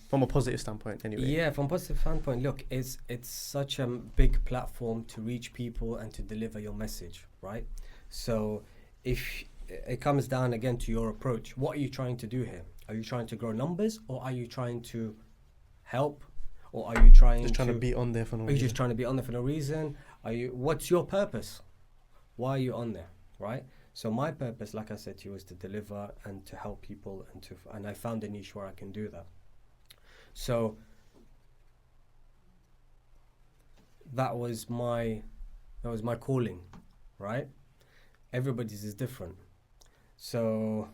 From a positive standpoint, anyway. Yeah, from a positive standpoint, look, it's such a big platform to reach people and to deliver your message, right? So if it comes down again to your approach, what are you trying to do here? Are you trying to grow numbers, or are you trying to help, or are you trying to be on there for no reason? Are you just trying to be on there for no reason? What's your purpose? Why are you on there, right? So my purpose, like I said to you, is to deliver and to help people, and I found a niche where I can do that. So that was my calling, right? Everybody's is different. So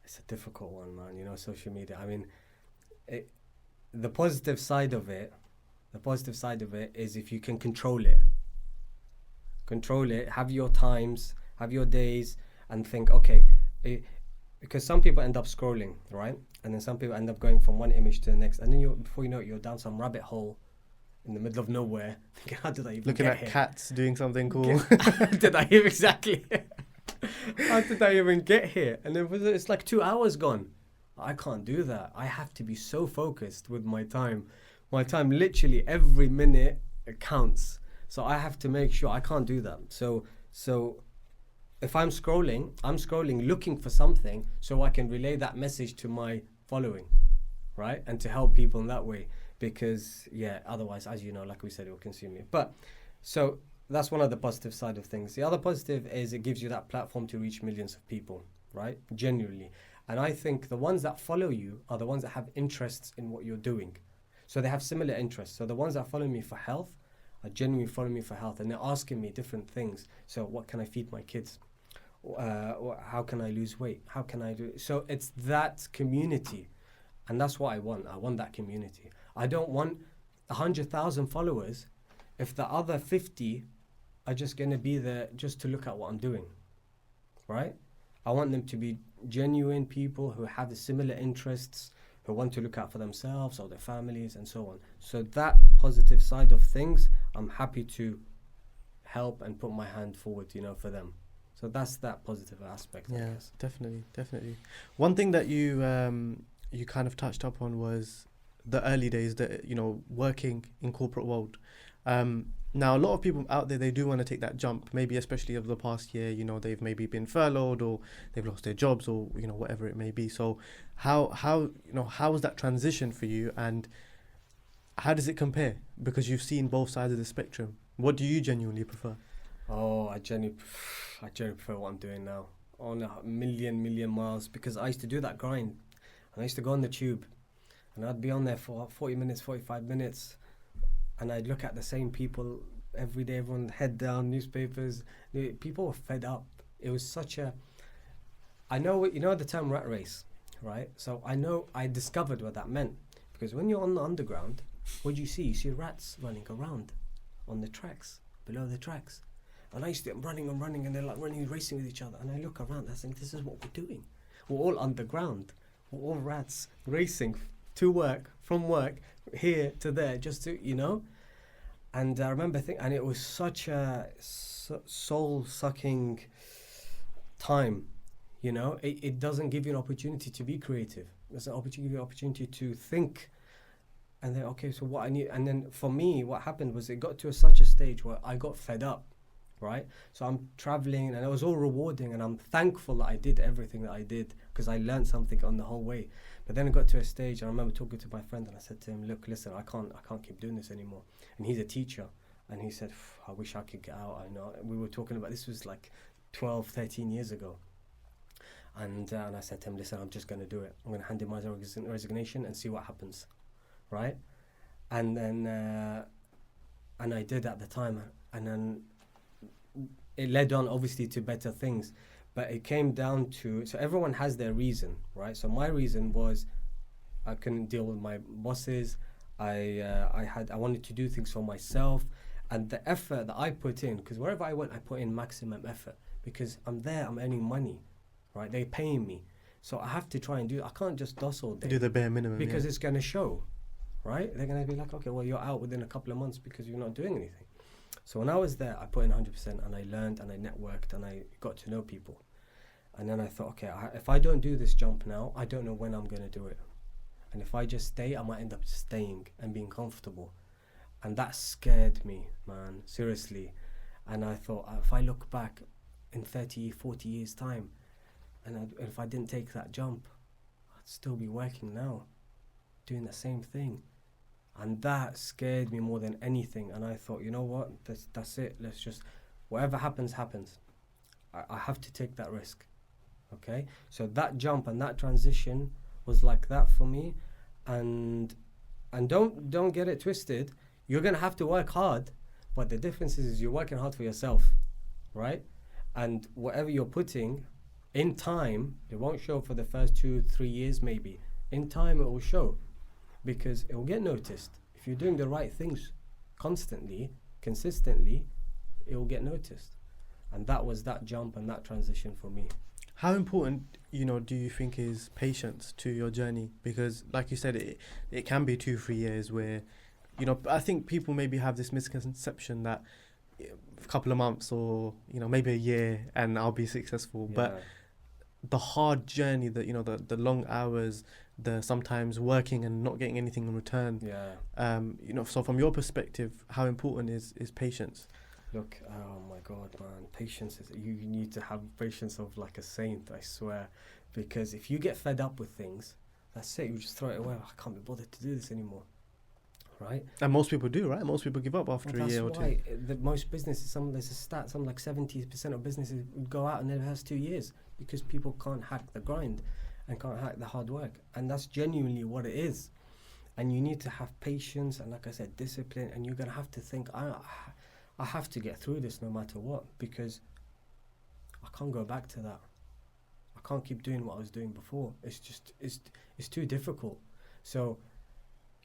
it's a difficult one, man, you know, social media. I mean, the positive side of it is if you can control it, have your times, have your days, and think, okay, because some people end up scrolling, right? And then some people end up going from one image to the next, and then before you know it, you're down some rabbit hole in the middle of nowhere. Thinking, how did I even looking get at here? Cats doing something cool? Did I even exactly? How did I even get here? And then it's like 2 hours gone. I can't do that. I have to be so focused with my time. My time, literally every minute counts. So I have to make sure I can't do that. So if I'm scrolling looking for something so I can relay that message to my following, right? And to help people in that way. Because, yeah, otherwise, as you know, like we said, it will consume you. But, so that's one of the positive side of things. The other positive is it gives you that platform to reach millions of people, right? Genuinely. And I think the ones that follow you are the ones that have interests in what you're doing. So they have similar interests. So the ones that follow me for health are genuinely following me for health. And they're asking me different things. So what can I feed my kids? How can I lose weight? How can I do it? So it's that community. And that's what I want. I want that community. I don't want 100,000 followers if the other 50 are just going to be there just to look at what I'm doing, right? I want them to be genuine people who have the similar interests, who want to look out for themselves or their families and so on. So that positive side of things, I'm happy to help and put my hand forward, you know, for them. So that's that positive aspect. Yeah, definitely. One thing that you kind of touched up on was the early days, that, you know, working in corporate world. Now, a lot of people out there, they do want to take that jump, maybe especially over the past year, you know, they've maybe been furloughed or they've lost their jobs or, you know, whatever it may be. So how was that transition for you? And how does it compare? Because you've seen both sides of the spectrum. What do you genuinely prefer? Oh, I genuinely prefer what I'm doing now on a million miles, because I used to do that grind. And I used to go on the tube and I'd be on there for 40 minutes, 45 minutes, and I'd look at the same people every day, everyone head down, newspapers. People were fed up. It was such a... I know, you know the term rat race, right? So I discovered what that meant. Because when you're on the underground, what do you see? You see rats running around on the tracks, below the tracks. And I used to running, and they're like running, racing with each other. And I look around, I think, this is what we're doing. We're all underground. We're all rats racing to work, from work, here to there, just to, you know. And I remember thinking, and it was such a soul-sucking time, you know. It doesn't give you an opportunity to be creative. It's an opportunity to think. And then, okay, so what I need, and then for me, what happened was it got to such a stage where I got fed up, right? So I'm traveling, and it was all rewarding, and I'm thankful that I did everything that I did, because I learned something on the whole way. But then it got to a stage, I remember talking to my friend, and I said to him, look, listen, I can't keep doing this anymore. And he's a teacher, and he said, I wish I could get out. I know. We were talking about, this was like 12, 13 years ago. And I said to him, listen, I'm just going to do it. I'm going to hand in my resignation and see what happens, right? And then, and I did at the time, and then it led on obviously to better things. But it came down to, so everyone has their reason, right? So my reason was I couldn't deal with my bosses. I wanted to do things for myself, and the effort that I put in, because wherever I went, I put in maximum effort, because I'm there, I'm earning money, right? They're paying me, so I have to try and I can't just DOS all day. Do the bare minimum, because it's going to show, right? They're going to be like, okay, well, you're out within a couple of months because you're not doing anything. So when I was there, I put in 100%, and I learned, and I networked, and I got to know people. And then I thought, okay, if I don't do this jump now, I don't know when I'm going to do it. And if I just stay, I might end up staying and being comfortable. And that scared me, man, seriously. And I thought, if I look back in 30, 40 years' time, and if I didn't take that jump, I'd still be working now, doing the same thing. And that scared me more than anything. And I thought, you know what, that's it. Let's just, whatever happens, happens. I have to take that risk. Okay, so that jump and that transition was like that for me. And don't get it twisted. You're gonna have to work hard, but the difference is you're working hard for yourself, right? And whatever you're putting in time, it won't show for the first 2-3 years maybe. In time it will show, because it will get noticed. If you're doing the right things constantly, consistently, it will get noticed. And that was that jump and that transition for me. How important, do you think is patience to your journey? Because like you said, it can be 2-3 years where, I think people maybe have this misconception that a couple of months or, maybe a year and I'll be successful. Yeah. But the hard journey that, the long hours, the sometimes working and not getting anything in return. Yeah. So from your perspective, how important is patience? Look, oh my God, man, patience is, you need to have patience of like a saint, I swear. Because if you get fed up with things, that's it, you just throw it away. I can't be bothered to do this anymore, right? And most people do, right? Most people give up after a year or two. That's why most businesses, there's a stat, something like 70% of businesses would go out and it has 2 years, because people can't hack the grind and can't hack the hard work. And that's genuinely what it is. And you need to have patience and, like I said, discipline, and you're going to have to think, I have to get through this no matter what, because I can't go back to that. I can't keep doing what I was doing before. It's just, it's too difficult. So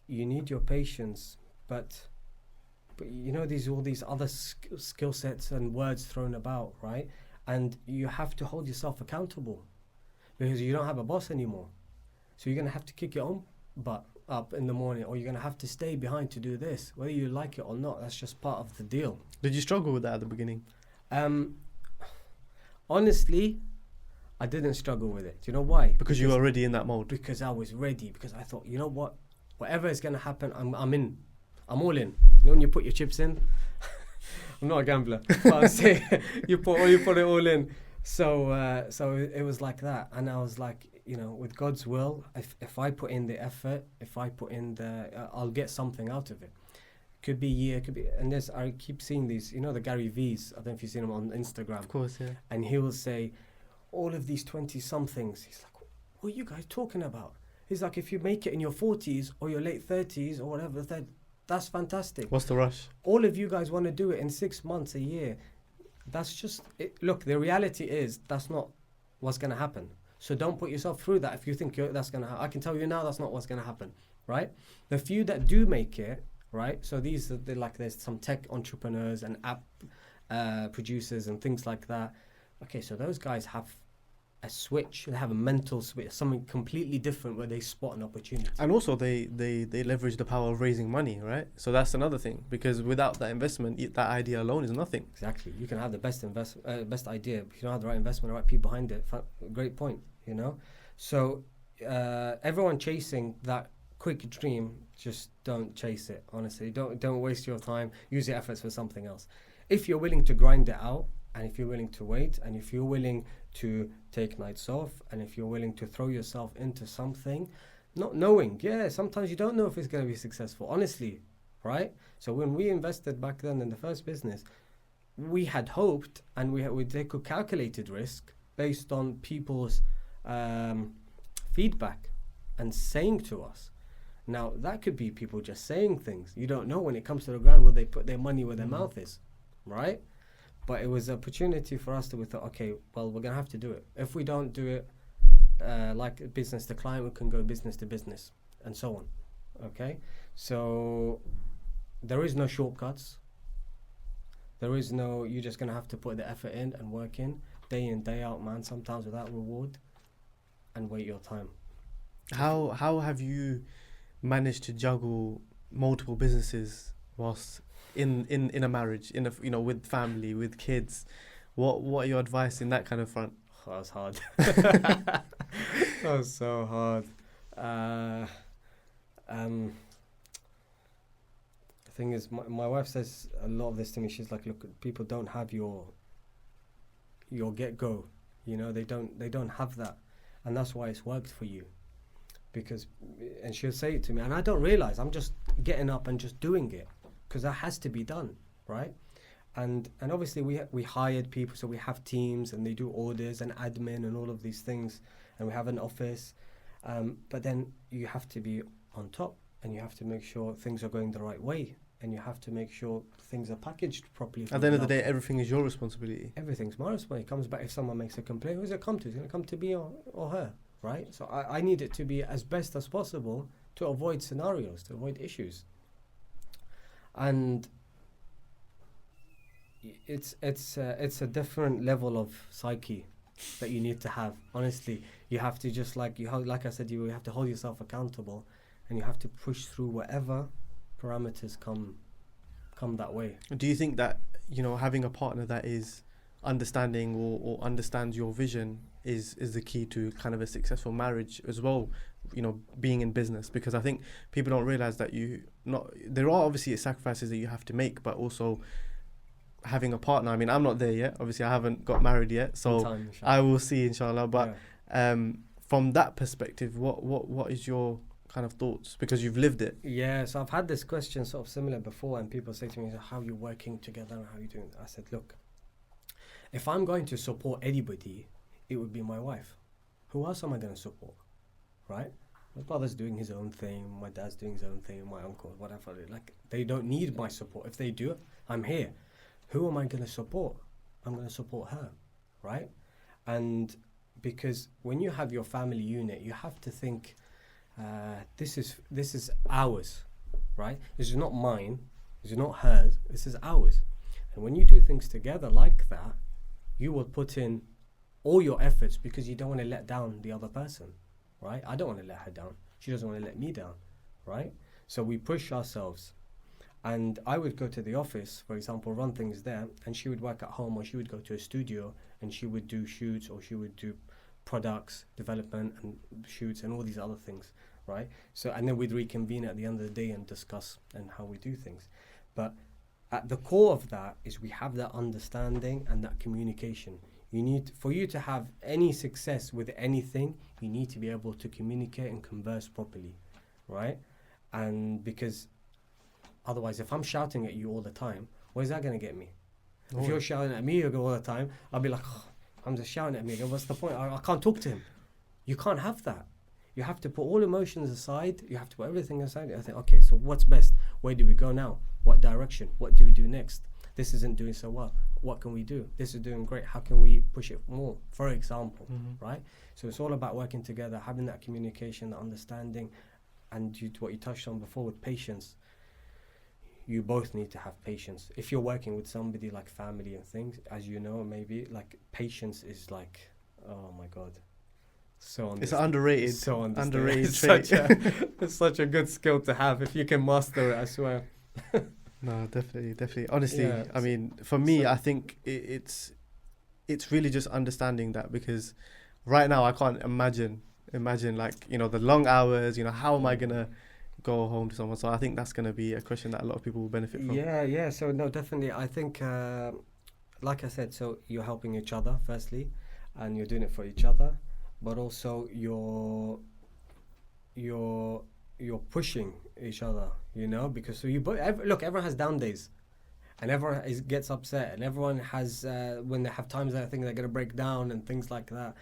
you need your patience, but all these other skill sets and words thrown about, right? And you have to hold yourself accountable, because you don't have a boss anymore. So you're going to have to kick your own butt up in the morning, or you're going to have to stay behind to do this, whether you like it or not. That's just part of the deal. Did you struggle with that at the beginning? Honestly, I didn't struggle with it. Do you know why? Because you were already in that mode. Because I was ready, because I thought, you know what, whatever is going to happen, I'm in. I'm all in. When you put your chips in, I'm not a gambler, but I'm saying you put it all in. So it was like that, and I was like, you know, with God's will, if I put in the effort, if I put in I'll get something out of it. Could be a year, could be, and there's, I keep seeing these, you know, the Gary V's, I don't know if you've seen him on Instagram. Of course, yeah. And he will say, all of these 20-somethings, he's like, what are you guys talking about? He's like, if you make it in your 40s or your late 30s or whatever, that's fantastic. What's the rush? All of you guys want to do it in 6 months, a year. That's just it. Look, the reality is that's not what's going to happen. So don't put yourself through that if you think that's going to happen. I can tell you now that's not what's going to happen, right? The few that do make it, right? So these are there's some tech entrepreneurs and app producers and things like that. Okay, so those guys have a switch. They have a mental switch, something completely different where they spot an opportunity. And also they leverage the power of raising money, right? So that's another thing, because without that investment, that idea alone is nothing. Exactly. You can have the best idea, but if you don't have the right investment, the right people behind it. Great point, you know? So everyone chasing that quick dream, just don't chase it, honestly. Don't waste your time. Use your efforts for something else. If you're willing to grind it out, and if you're willing to wait, and if you're willing to take nights off, and if you're willing to throw yourself into something, not knowing, sometimes you don't know if it's going to be successful, honestly, right? So when we invested back then in the first business, we had hoped, and we take a calculated risk based on people's feedback and saying to us. Now, that could be people just saying things. You don't know when it comes to the ground where they put their money where their mouth is, right? But it was an opportunity for us we thought, okay, well, we're going to have to do it. If we don't do it like business to client, we can go business to business and so on. Okay? So there is no shortcuts. There is no, you're just going to have to put the effort in and work in day out, man, sometimes without reward, and wait your time. How have you managed to juggle multiple businesses whilst in a marriage, with family, with kids? What are your advice in that kind of front? Oh, that was hard. That was so hard. The thing is, my wife says a lot of this to me. She's like, look, people don't have your get-go. You know, they don't have that, and that's why it's worked for you. And she'll say it to me, and I don't realize I'm just getting up and just doing it, because that has to be done, right? And obviously we hired people, so we have teams and they do orders and admin and all of these things, and we have an office, but then you have to be on top, and you have to make sure things are going the right way, and you have to make sure things are packaged properly. At the end of the day, everything is your responsibility. Everything's my responsibility. It comes back. If someone makes a complaint, who's it come to? It's going to come to me or her, right? So I need it to be as best as possible to avoid scenarios, to avoid issues. And it's a different level of psyche that you need to have. Honestly, you have to just like I said, you have to hold yourself accountable, and you have to push through whatever parameters come that way. Do you think that having a partner that is understanding or understands your vision is the key to kind of a successful marriage as well? Being in business, because I think people don't realize that there are obviously sacrifices that you have to make, but also having a partner. I mean, I'm not there yet. Obviously, I haven't got married yet, so I will see, inshallah. But from that perspective, what is your kind of thoughts, because you've lived it? Yeah, so I've had this question sort of similar before, and people say to me, how are you working together and how are you doing? I said, look, if I'm going to support anybody, it would be my wife. Who else am I going to support, right? My brother's doing his own thing, my dad's doing his own thing, my uncle, whatever. Like, they don't need my support. If they do, I'm here. Who am I going to support? I'm going to support her, right? And because when you have your family unit, you have to think, this is ours, right? This is not mine. This is not hers. This is ours. And when you do things together like that, you will put in all your efforts, because you don't want to let down the other person, right? I don't want to let her down. She doesn't want to let me down, right? So we push ourselves. And I would go to the office, for example, run things there, and she would work at home, or she would go to a studio and she would do shoots, or she would do products development and shoots and all these other things, right? So, and then we'd reconvene at the end of the day and discuss and how we do things. But at the core of that is we have that understanding and that communication. For you to have any success with anything, you need to be able to communicate and converse properly, right? And because otherwise, if I'm shouting at you all the time, where's that going to get me? If you're shouting at me all the time, I'll be like, oh, I'm just shouting at me again. What's the point? I can't talk to him. You can't have that. You have to put all emotions aside. You have to put everything aside. I think, okay, so what's best? Where do we go now? What direction? What do we do next? This isn't doing so well. What can we do? This is doing great. How can we push it more? For example, right? So it's all about working together, having that communication, that understanding, and what you touched on before with patience. You both need to have patience. If you're working with somebody like family and things, as you know, maybe like patience is like, oh my God. It's underrated. So underrated trait. It's such a good skill to have if you can master it, I swear. No, definitely. Honestly, yeah, I mean, for me, I think it's really just understanding that, because right now I can't imagine like, you know, the long hours, you know, how am I going to go home to someone? So I think that's going to be a question that a lot of people will benefit from. Yeah. So no, definitely. I think, like I said, so you're helping each other firstly, and you're doing it for each other, but also you're pushing each other, you know, because so look, everyone has down days, and everyone gets upset, and everyone has when they have times that I think they're going to break down and things like that.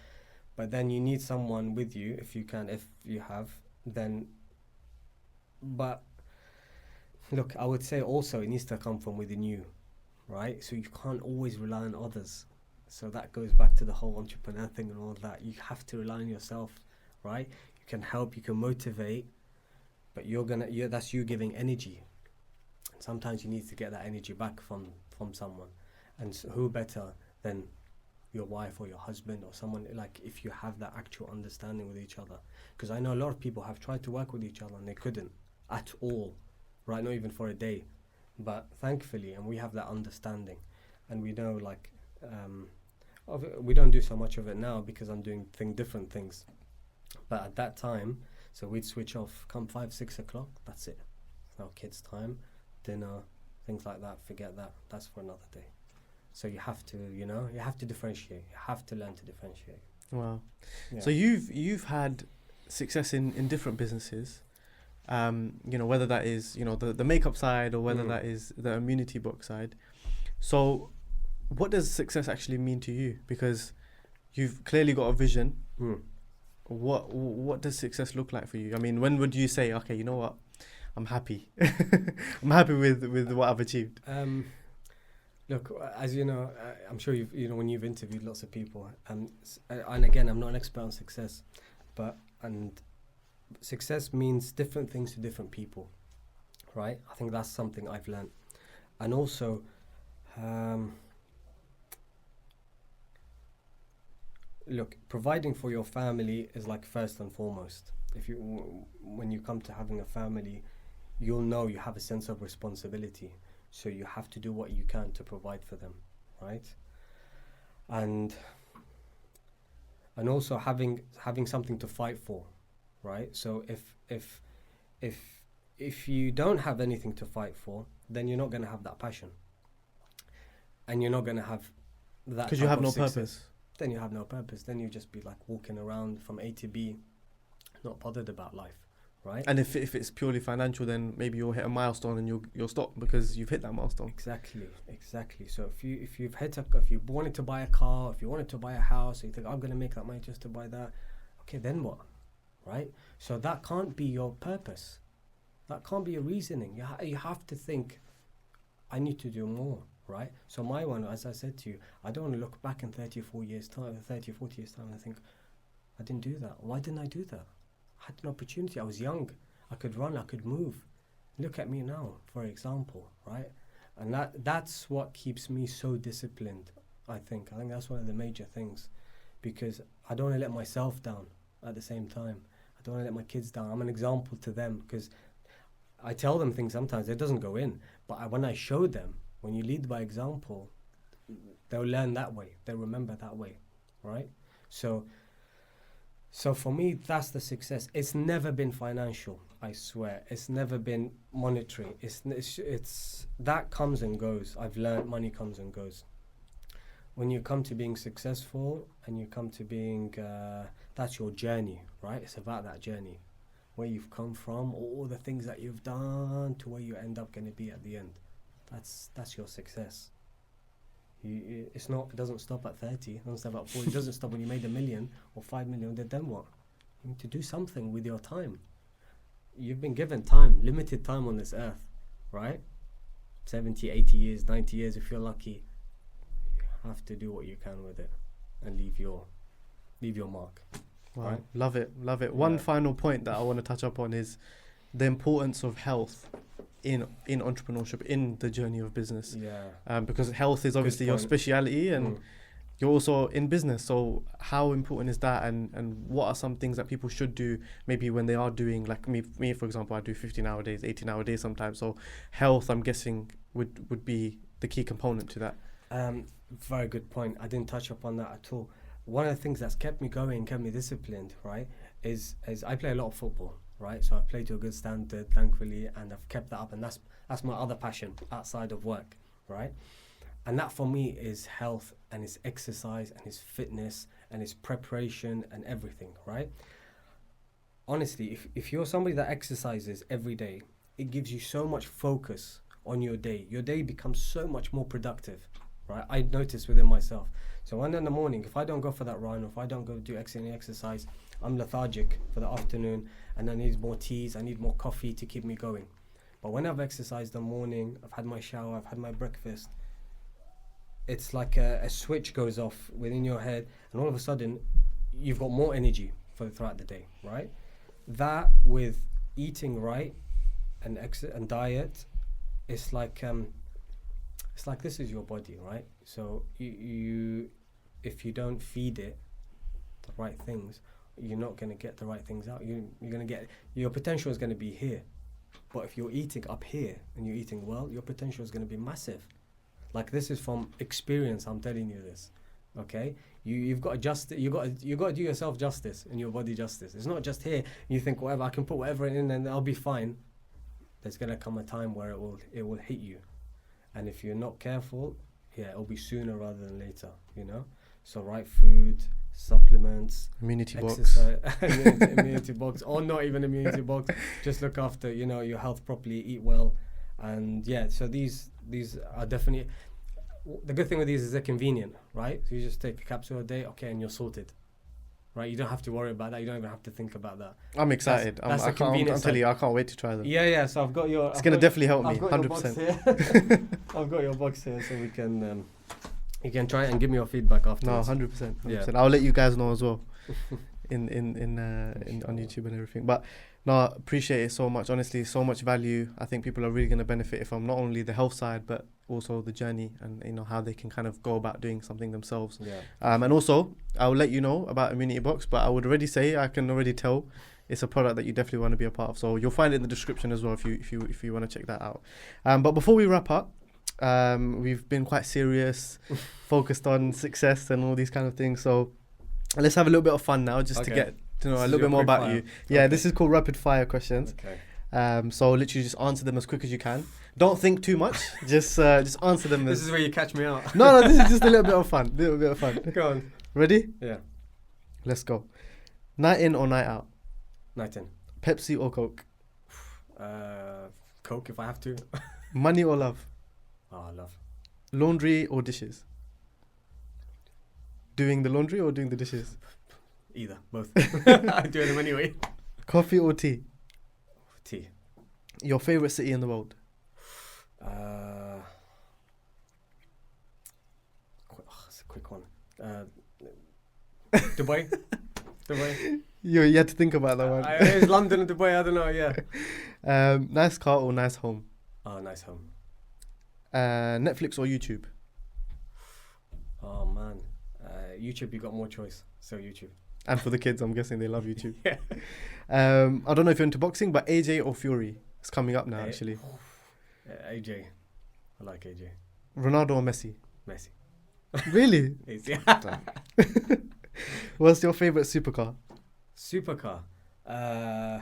But then you need someone with you if you have, then. But look, I would say also it needs to come from within you, right? So you can't always rely on others. So that goes back to the whole entrepreneur thing and all that. You have to rely on yourself, right? You can help, you can motivate, but that's you giving energy. And sometimes you need to get that energy back from someone. And so who better than your wife or your husband or someone, like, if you have that actual understanding with each other. Because I know a lot of people have tried to work with each other and they couldn't at all, right? Not even for a day. But thankfully, and we have that understanding, and we know, like, we don't do so much of it now because I'm doing different things. But at that time, so we'd switch off, come 5-6 o'clock, that's it. Now kids' time, dinner, things like that, forget that. That's for another day. So you have to, you have to differentiate. You have to learn to differentiate. Wow. Yeah. So you've had success in different businesses, whether that is, the makeup side or whether that is the immunity box side. So what does success actually mean to you? Because you've clearly got a vision. What does success look like for you? I mean, when would you say, okay, you know what, I'm happy. I'm happy with what I've achieved. Look, as you know, I'm sure when you've interviewed lots of people, and again, I'm not an expert on success, and success means different things to different people, right? I think that's something I've learned. And also, look, providing for your family is like first and foremost. When you come to having a family, you'll know you have a sense of responsibility. So you have to do what you can to provide for them, right? And also having something to fight for, right? So if you don't have anything to fight for, then you're not going to have that passion, and you're not going to have that. Because you have no purpose. Then you have no purpose. Then you just be like walking around from A to B, not bothered about life. Right. And if it's purely financial, then maybe you'll hit a milestone and you'll stop because you've hit that milestone. Exactly. So if you wanted to buy a car, if you wanted to buy a house, you think, I'm going to make that money just to buy that. Okay, then what? Right. So that can't be your purpose. That can't be your reasoning. You have to think, I need to do more. Right. So my one, as I said to you, I don't want to look back in 30 or 40 years time and think, I didn't do that. Why didn't I do that? I had an opportunity. I was young. I could run. I could move. Look at me now, for example, right? And that's what keeps me so disciplined, I think. I think that's one of the major things, because I don't want to let myself down at the same time. I don't want to let my kids down. I'm an example to them, because I tell them things sometimes. It doesn't go in. But when I show them, when you lead by example, they'll learn that way. They'll remember that way, right? So for me, that's the success. It's never been financial, I swear. It's never been monetary. It's that comes and goes. I've learned money comes and goes. when you come to being successful and you come to being, that's your journey, right? It's about that journey, where you've come from, all the things that you've done to where you end up going to be at the end. That's your success. It's not. It doesn't stop at 30. It doesn't stop at 40. It doesn't stop when you made $1 million or 5 million. Then what? You need to do something with your time. You've been given time, limited time on this earth, right? 70, 80 years, 90 years if you're lucky. You have to do what you can with it and leave your mark. Wow, right? Love it. One final point that I want to touch up on is the importance of health in entrepreneurship, in the journey of business. Yeah. Because health is obviously your speciality, and you're also in business. So how important is that, and what are some things that people should do maybe when they are doing, like me for example, I do 15-hour days, 18-hour days sometimes. So health, I'm guessing, would be the key component to that. Very good point. I didn't touch upon that at all. One of the things that's kept me going, kept me disciplined, right, is I play a lot of football, right? So I've played to a good standard, thankfully, and I've kept that up, and that's my other passion outside of work, right? And that for me is health, and it's exercise, and it's fitness, and it's preparation, and everything, right? Honestly, if you're somebody that exercises every day, it gives you so much focus on your day. Your day becomes so much more productive, right? I notice within myself. So when in the morning, if I don't go for that run, or if I don't go do any exercise, I'm lethargic for the afternoon, and I need more teas, I need more coffee to keep me going. But when I've exercised in the morning, I've had my shower, I've had my breakfast, it's like a switch goes off within your head, and all of a sudden, you've got more energy throughout the day, right? That with eating right and diet, it's like this is your body, right? So you if you don't feed it the right things, you're not going to get the right things out. You're going to get, your potential is going to be here. But if you're eating up here and you're eating well, your potential is going to be massive. Like, this is from experience, I'm telling you this. Okay? You've got to you got to do yourself justice and your body justice. It's not just here. You think, whatever, I can put whatever in and I'll be fine. There's going to come a time where it will hit you. And if you're not careful, yeah, it'll be sooner rather than later, you know? So right food, supplements, immunity exercise, immunity box, or not even immunity box. Just look after, your health properly, eat well. And yeah, so these are definitely, the good thing with these is they're convenient, right? So you just take a capsule a day, okay, and you're sorted. Right, you don't have to worry about that. You don't even have to think about that. I'm excited. I'm telling you, I can't wait to try them. Yeah. So I've got your. It's gonna definitely help me, 100%. I've got your box here, so we can. You can try it and give me your feedback afterwards. No, 100%. Yeah. I'll let you guys know as well, in on YouTube and everything. But no, appreciate it so much. Honestly, so much value. I think people are really gonna benefit from not only the health side, but also the journey and how they can kind of go about doing something themselves. Yeah. And also, I'll let you know about Immunity Box, but I would already say, I can already tell it's a product that you definitely want to be a part of. So you'll find it in the description as well if you want to check that out. But before we wrap up, we've been quite serious, focused on success and all these kind of things. So let's have a little bit of fun now, just to get to know a little bit more about you. Yeah, this is called rapid fire questions. Okay. So literally just answer them as quick as you can. Don't think too much. Just answer them. This is where you catch me out. No, this is just a little bit of fun. Go on. Ready? Yeah. Let's go. Night in or night out? Night in. Pepsi or Coke? Coke if I have to. Money or love? Oh, love. Laundry or dishes? Doing the laundry or doing the dishes? Either. Both. I do them anyway. Coffee or tea? Tea. Your favorite city in the world? It's a quick one. Dubai. You had to think about that one. It's London and Dubai, I don't know, yeah. Nice car or nice home? Oh, nice home. Netflix or YouTube? Oh, man. YouTube, you got more choice, so YouTube. And for the kids, I'm guessing they love YouTube. Yeah. I don't know if you're into boxing, but AJ or Fury? It's coming up now, actually. AJ. I like AJ. Ronaldo or Messi? Messi. Really? Easy. What's your favorite supercar? Supercar. I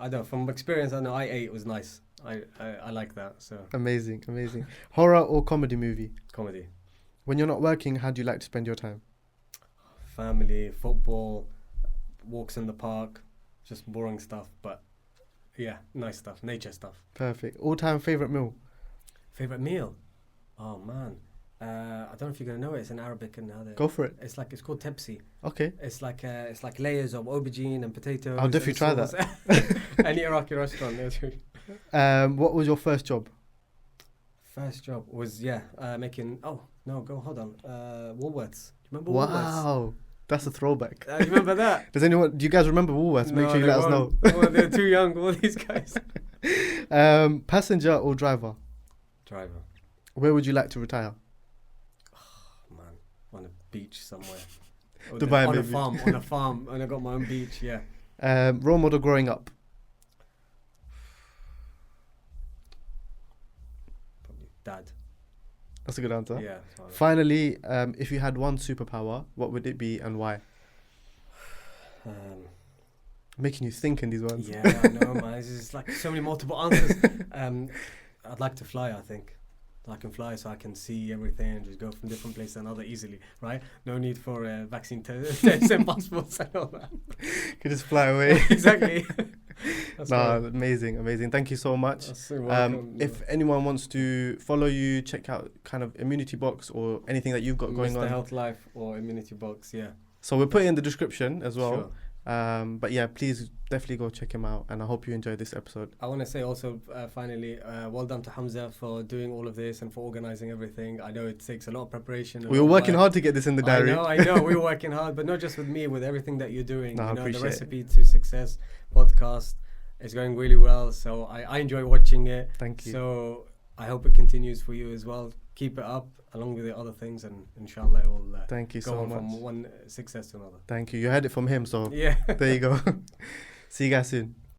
don't. From experience, I know i8 was nice. I like that. So amazing. Horror or comedy movie? Comedy. When you're not working, how do you like to spend your time? Family, football, walks in the park, just boring stuff, but yeah, nice stuff, nature stuff. Perfect. All-time favorite meal? Favorite meal? Oh man, I don't know if you're gonna know it. It's in Arabic and how they. Go for it. It's called tepsi. Okay. It's like layers of aubergine and potatoes. I'll definitely try sauce. that. Any Iraqi restaurant. What was your first job? First job was making. Oh no, hold on. Woolworths. Do you remember Woolworths? Wow, that's a throwback. You remember that? Do you guys remember Woolworths? Make sure you let us know. Well, they're too young, all these guys. Passenger or driver? Driver. Where would you like to retire? Oh, man, on a beach somewhere. Dubai, on maybe. On a farm, and I got my own beach. Yeah. Role model growing up? Probably dad. That's a good answer. Yeah. Finally, if you had one superpower, what would it be and why? Making you think in these ones. Yeah, I know, man. It's just like so many multiple answers. I'd like to fly, I think. I can fly so I can see everything and just go from different place to another easily, right? No need for vaccine tests and passports and all that. You can just fly away. Exactly. Amazing. Thank you so much. So welcome, if anyone wants to follow you, check out kind of Immunity Box or anything that you've got going Mr. on. Health Life or Immunity Box, yeah. So we'll put it in the description as well. Sure. But yeah, please definitely go check him out, and I hope you enjoyed this episode. I want to say also, finally, well done to Humza for doing all of this and for organizing everything. I know it takes a lot of preparation. We were working hard to get this in the diary. I know. We were working hard, but not just with me, with everything that you're doing. No, I the appreciate Recipe to Success podcast is going really well. So I enjoy watching it. Thank you. So I hope it continues for you as well. Keep it up along with the other things, and inshallah it will thank you go so on much. from one success to another. Thank you. You heard it from him, so yeah. there you go. See you guys soon.